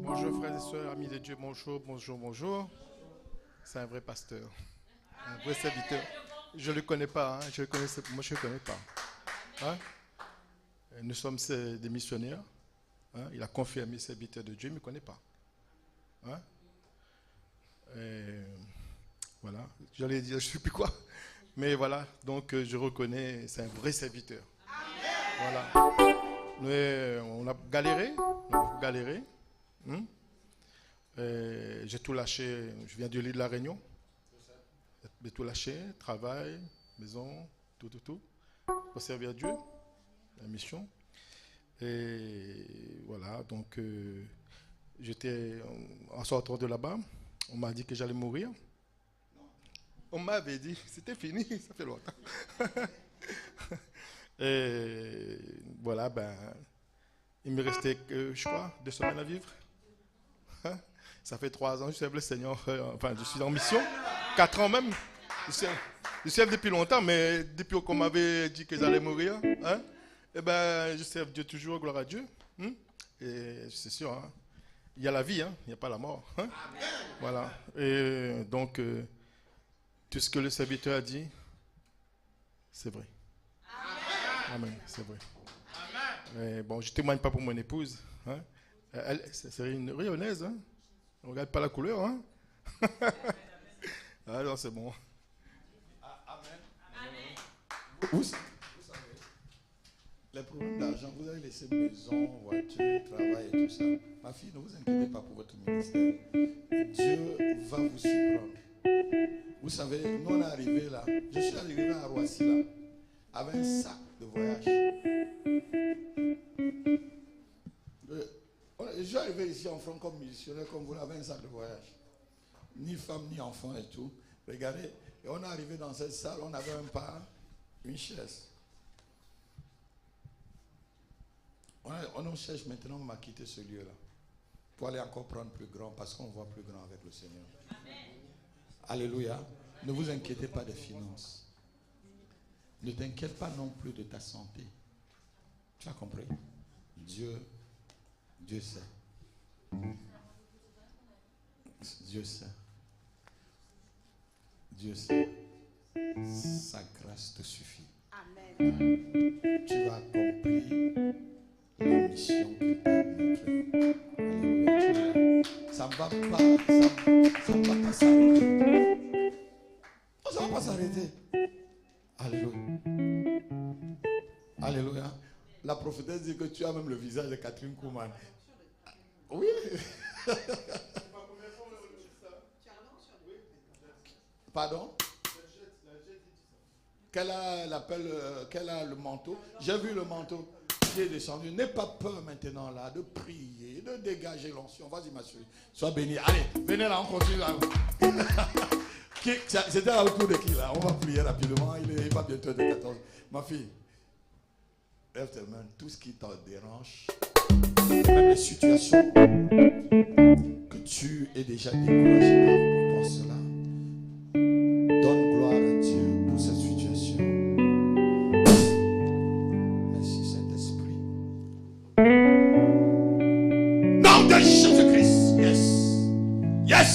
Bonjour frères et sœurs, amis de Dieu, bonjour, bonjour, bonjour. C'est un vrai pasteur, un vrai serviteur. Je ne le connais pas, hein, moi je ne le connais pas. Hein? Nous sommes des missionnaires. Hein? Il a confirmé serviteur de Dieu, il ne me connaît pas. Hein? Et voilà, j'allais dire, je ne sais plus quoi. Mais voilà, donc je reconnais, c'est un vrai serviteur. Voilà. On a galéré, Hein? J'ai tout lâché, je viens du lit de la Réunion. J'ai tout lâché, travail, maison, tout, pour servir Dieu, la mission. Et voilà, donc j'étais en sortant de là-bas, on m'a dit que j'allais mourir. On m'avait dit, c'était fini, ça fait longtemps. Et voilà, il me restait, je crois, 2 semaines à vivre. Ça fait 3 ans que je serve le Seigneur, enfin je suis en mission, 4 ans même. Je serve depuis longtemps, mais depuis qu'on m'avait dit que j'allais mourir, hein, je serve Dieu toujours, gloire à Dieu. Hein, et c'est sûr, hein, il y a la vie, hein, il n'y a pas la mort. Hein, voilà. Et donc, tout ce que le serviteur a dit, c'est vrai. Amen, c'est vrai. Et bon, je ne témoigne pas pour mon épouse. Hein. Elle, c'est une rayonnaise. Hein. On ne regarde pas la couleur. Hein. Alors, c'est bon. Amen. Vous savez, les problèmes d'argent, vous avez laissé maison, voiture, travail et tout ça. Ma fille, ne vous inquiétez pas pour votre ministère. Dieu va vous surprendre. Vous savez, nous on est arrivé là. Je suis arrivé à Roissy là, avec un sac de voyage. Je suis arrivé ici en France comme missionnaire, comme vous l'avez, un sac de voyage. Ni femme, ni enfant et tout. Regardez, et on est arrivé dans cette salle, on avait un pas, une chaise. On cherche maintenant, on m'a quitté ce lieu-là. Pour aller encore prendre plus grand, parce qu'on voit plus grand avec le Seigneur. Amen. Alléluia. Ne vous inquiétez pas des finances. Ne t'inquiète pas non plus de ta santé. Tu as compris? Dieu sait. Dieu sait. Dieu sait. Sa grâce te suffit. Amen. Tu vas accomplir la mission qu'il t'a montrée. Alléluia. Ça ne va pas s'arrêter. Oh, ça ne va pas s'arrêter. Alléluia. Alléluia. La prophétesse dit que tu as même le visage de Catherine Kuhlman. Oui. Pardon? Qu'elle a le manteau. J'ai vu le manteau qui est descendu. N'aie pas peur maintenant là de prier, de dégager l'onction. Vas-y ma chérie. Sois béni. Allez, venez là, on continue là. C'était à autour de qui là? On va prier rapidement. Il va bientôt être 14. Ma fille, lève tes mains. Tout ce qui te dérange, même les situations que tu es déjà découragé par rapport à cela, donne gloire à Dieu pour cette situation. Merci Saint-Esprit. Nom de Jésus-Christ. Yes. Yes.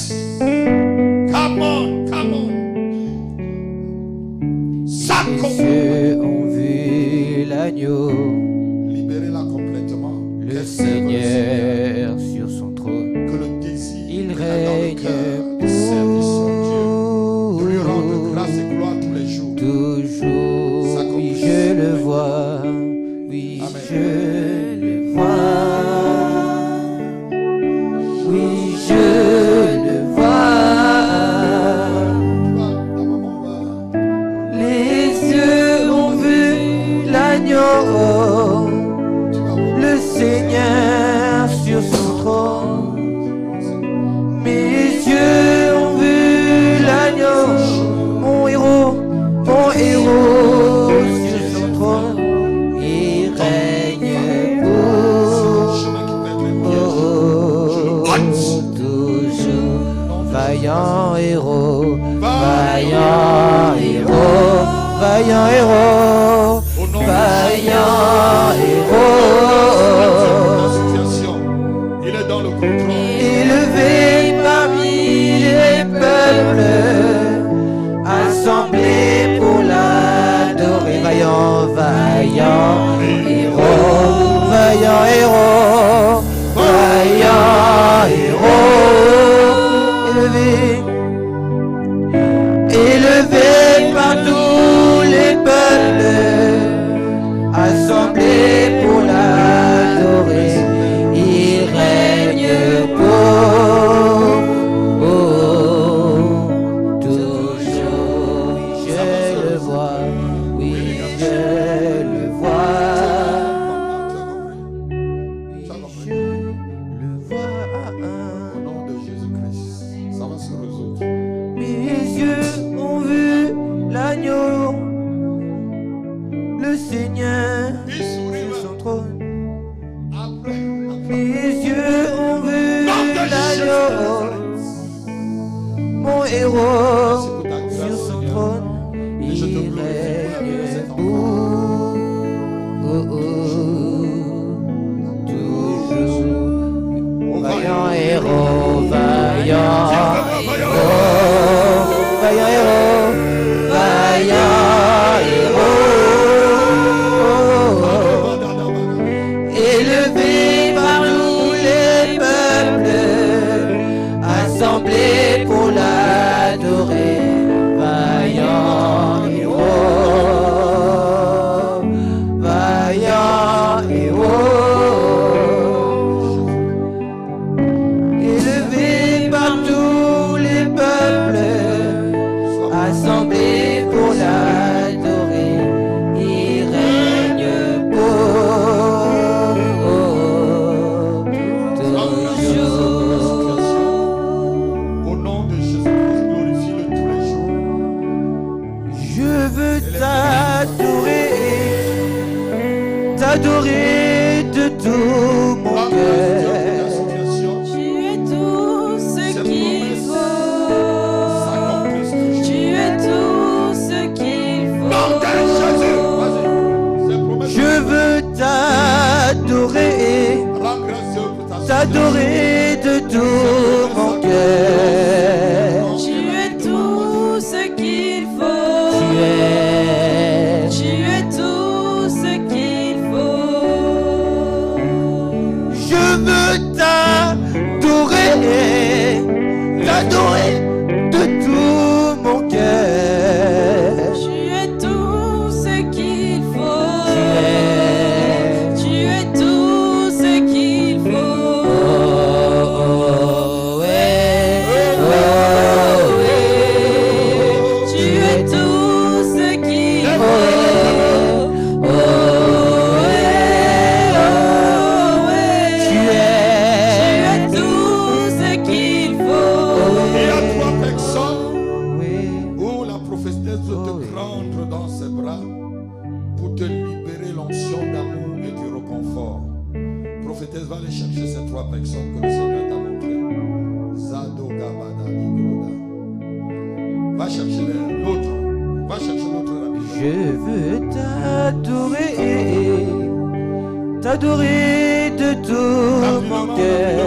Come on. Les yeux ont vu l'agneau, libérez-la complètement. le Seigneur sur son trône. Que le désir Il dans le règne cœur de servir son Dieu, de lui rendre grâce et gloire tous les jours. Toujours, oui je le vois, oui Amen. je le vois, oui je le vois. Les yeux ont vu l'agneau, le Seigneur sur son trône. Mes yeux ont vu l'agneau, mon héros sur son trône. Il règne toujours. Vaillant héros, vaillant héros, vaillant héros, vaillant héros. Il est dans le contrôle. Élevé parmi les peuples, assemblés pour l'adorer. Vaillant, vaillant héros, vaillant héros, vaillant héros. Élevé par tous les peuples, assemblés pour l'adorer. Il règne toujours. Je le vois, oui je le vois, oui je le vois. Au nom de Jésus-Christ, ça va se résoudre. Mes yeux ont vu l'agneau, le Seigneur sur son trône. Mes yeux ont vu l'agneau, mon héros sur son trône. Il règne toujours. Vaillant héros, vaillant héros, vaillant héros, vaillant héros. Élevé par tous les peuples, assemblés pour l'adorer. Vaillant héros, vaillant héros. Élevé par tous les peuples, assemblés pour l'adorer. Il règne toujours. Au nom de Jésus-Christ, glorifie-le tous les jours. Je veux t'adorer de tout mon Grâce à Dieu pour la cœur. situation. Tu es tout ce Cette qu'il promesse faut. s'accomplisse toujours. Tu es tout ce qu'il Nom de Jésus. faut. Vas-y. Ces promesses. Je veux t'adorer, Rends grâce Dieu pour ta t'adorer de tout mon cœur. Tu es tout ce qu'il faut. Tu es tout ce qu'il faut. Je veux Va chercher l'autre. Va chercher l'autre rapidement. Je veux t'adorer de tout mon cœur.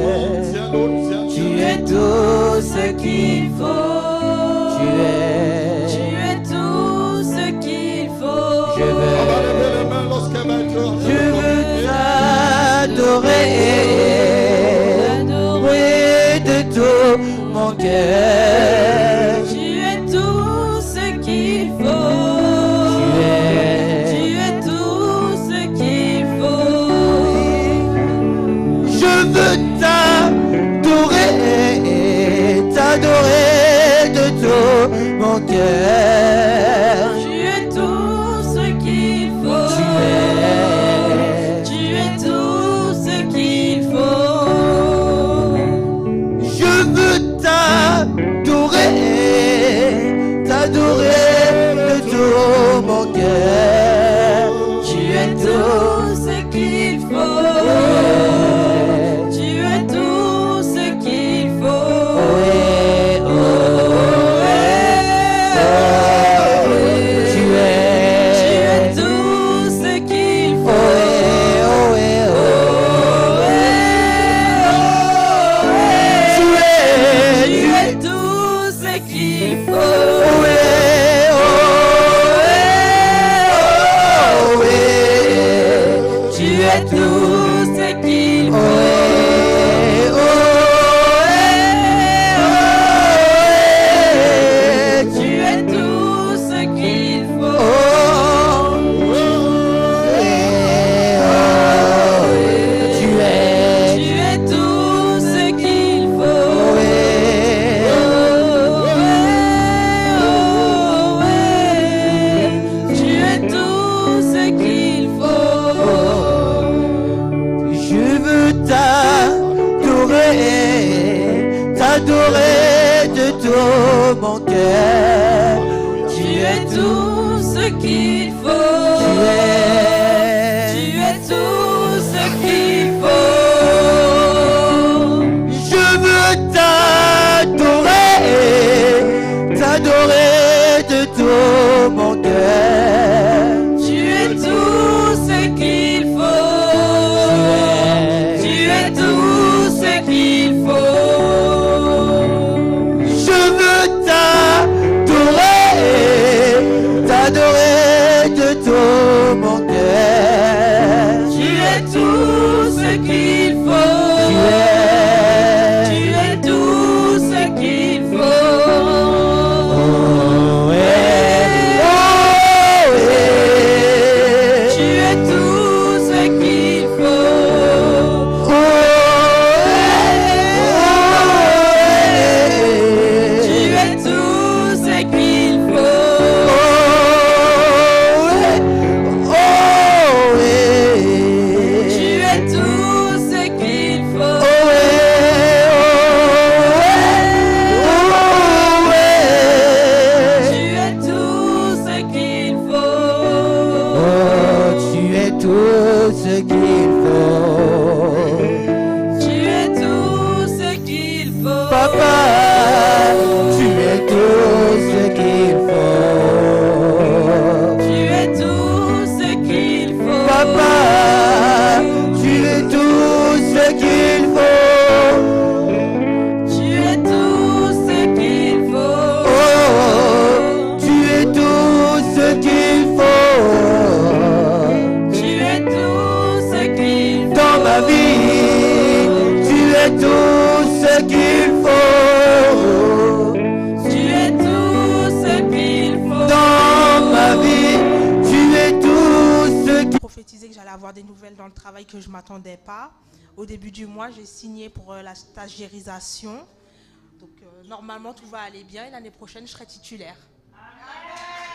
Tu es tout ce qu'il faut. Tu es tout ce qu'il faut. Je veux t'adorer de tout mon cœur. Tu es tout ce qu'il faut. Tu es tout ce qu'il faut. Je veux t'adorer de tout mon cœur. Tu es tout ce qu'il faut. Tu es tout ce qu'il faut. Je veux t'adorer de tout mon cœur. Tu es tout ce qu'il faut. Tu es tout ce qu'il faut. Tu es tout ce qu'il faut. Tu es tout ce qu'il faut. Tu es tout ce qu'il faut. Tu es tout ce qu'il faut. Tu es tout ce qu'il faut. Tu es tout ce qu'il faut. Je veux t'adorer de tout mon cœur. Tu es tout ce qu'il faut. Tu es tout ce qu'il faut. Je veux t'adorer de tout mon cœur. Tu es tout ce qu'il faut. Tu es tout ce qu'il faut. Je veux t'adorer de tout mon cœur. Tu es tout ce qu'il faut. Tu es tout ce qu'il faut. Tu es tout ce qu'il faut. Tu es tout ce qu'il faut. Tu es tout ce qu'il faut. Tu es tout ce qu'il faut. Tu es tout ce qu'il faut. Tu es tout ce qu'il faut. Papa, tu es tout ce qu'il faut. Tu es tout ce qu'il faut. Papa, tu es tout ce qu'il faut. Tu es tout ce qu'il faut. Tu es tout ce qu'il faut. Tu es tout ce qu'il faut. Dans ma vie, tu es tout ce qu'il faut. Tu es tout ce qu'il faut. Dans ma vie, tu es tout ce qu'il Prophétisé que j'allais avoir des nouvelles dans le travail que je ne m'attendais pas. Au début du mois, j'ai signé pour la stagiairisation. Donc normalement, tout va aller bien et l'année prochaine, je serai titulaire.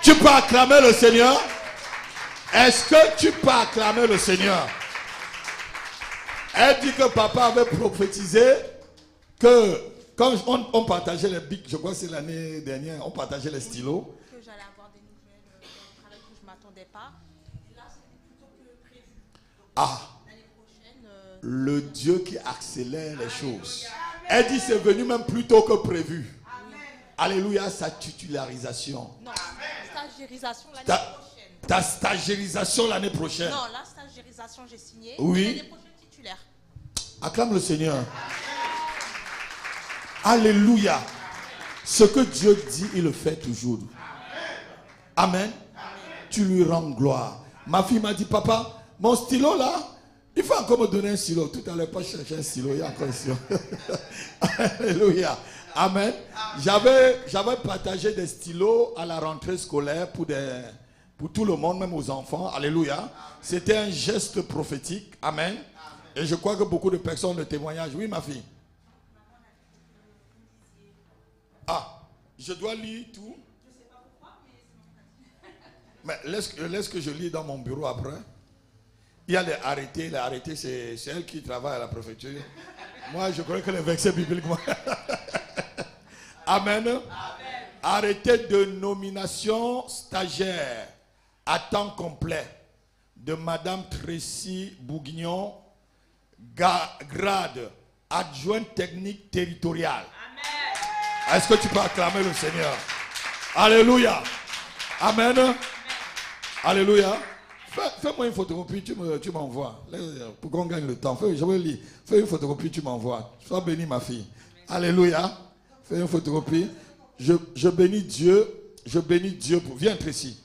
Tu peux acclamer le Seigneur? Est-ce que tu peux acclamer le Seigneur? Elle dit que papa avait prophétisé que quand on partageait les bics, je crois que c'est l'année dernière, on partageait les stylos. Que j'allais avoir des nouvelles dans le travail que je ne m'attendais pas. Et là, c'était plutôt que prévu. Ah, L'année prochaine, le Dieu qui accélère les choses. Elle dit c'est venu même plus tôt que prévu. Alléluia, sa titularisation. Non, stagérisation l'année Ta, prochaine. ta stagérisation l'année prochaine. Non, la stagérisation, j'ai signé. Oui. L'année prochaine, titulaire. Acclame le Seigneur. Alléluia. Ce que Dieu dit, il le fait toujours. Amen. Tu lui rends gloire. Ma fille m'a dit, papa, mon stylo là, il faut encore me donner un stylo. Tout à l'heure, pas chercher un stylo, il y a encore un stylo. Alléluia. Amen. J'avais partagé des stylos à la rentrée scolaire pour tout le monde, même aux enfants. Alléluia. C'était un geste prophétique. Amen. Et je crois que beaucoup de personnes le témoignage. Oui, ma fille. Ah, je dois lire tout. Mais laisse que je lis dans mon bureau après. Il y a les arrêtés, c'est elle qui travaille à la préfecture. Moi, je crois que les versets bibliques. Amen. Amen. Arrêté de nomination stagiaire à temps complet de Madame Tracy Bougignon, grade adjointe technique territoriale. Amen. Est-ce que tu peux acclamer le Seigneur? Alléluia. Amen. Amen. Alléluia. Fais-moi une photocopie, tu m'envoies. Pour qu'on gagne le temps. Je veux lire. Fais une photocopie, tu m'envoies. Sois béni, ma fille. Alléluia. Fais une photocopie. Je bénis Dieu. Je bénis Dieu pour. Viens entre ici.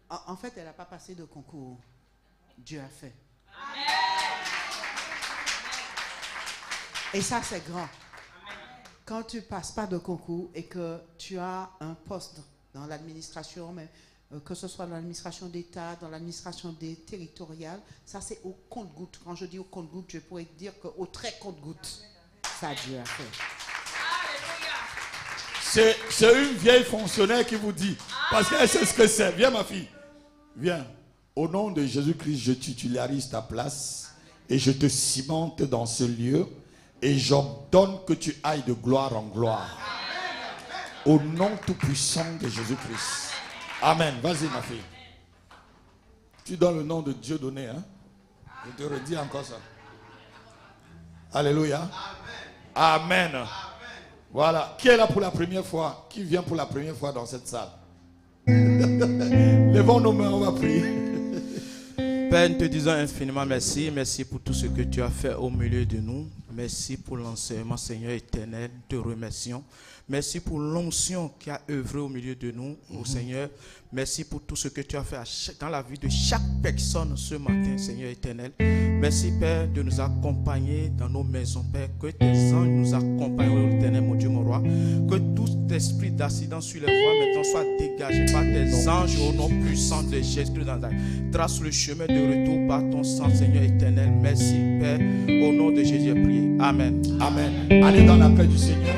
En fait, elle n'a pas passé de concours. Dieu a fait. Et ça, c'est grand. Quand tu ne passes pas de concours et que tu as un poste dans l'administration, mais que ce soit dans l'administration d'État, dans l'administration territoriale, ça c'est au compte-goutte. Quand je dis au compte-goutte, je pourrais dire qu'au très compte-goutte, ça Dieu a fait. C'est une vieille fonctionnaire qui vous dit, parce qu'elle sait ce que c'est. Viens ma fille, viens. Au nom de Jésus-Christ, je titularise ta place et je te cimente dans ce lieu. Et j'ordonne que tu ailles de gloire en gloire. Au nom tout-puissant de Jésus-Christ. Amen. Vas-y, ma fille. Tu donnes le nom de Dieu donné. Hein? Je te redis encore ça. Alléluia. Amen. Amen. Voilà. Qui est là pour la première fois? Qui vient pour la première fois dans cette salle? Levons nos mains, on va prier. Père, nous te disons infiniment merci. Merci pour tout ce que tu as fait au milieu de nous. Merci pour l'enseignement, Seigneur éternel. Nous te remercions. Merci pour l'onction qui a œuvré au milieu de nous, au Seigneur. Merci pour tout ce que tu as fait dans la vie de chaque personne ce matin, Seigneur éternel. Merci, Père, de nous accompagner dans nos maisons, Père. Que tes anges nous accompagnent, ô éternel, mon Dieu, mon roi. Que tout esprit d'accident sur les voies maintenant soit dégagé par tes anges au nom puissant de Jésus-Christ. Trace le chemin de retour par ton sang, Seigneur éternel. Merci, Père. Au nom de Jésus, prié. Amen. Amen. Allez dans la paix du Seigneur.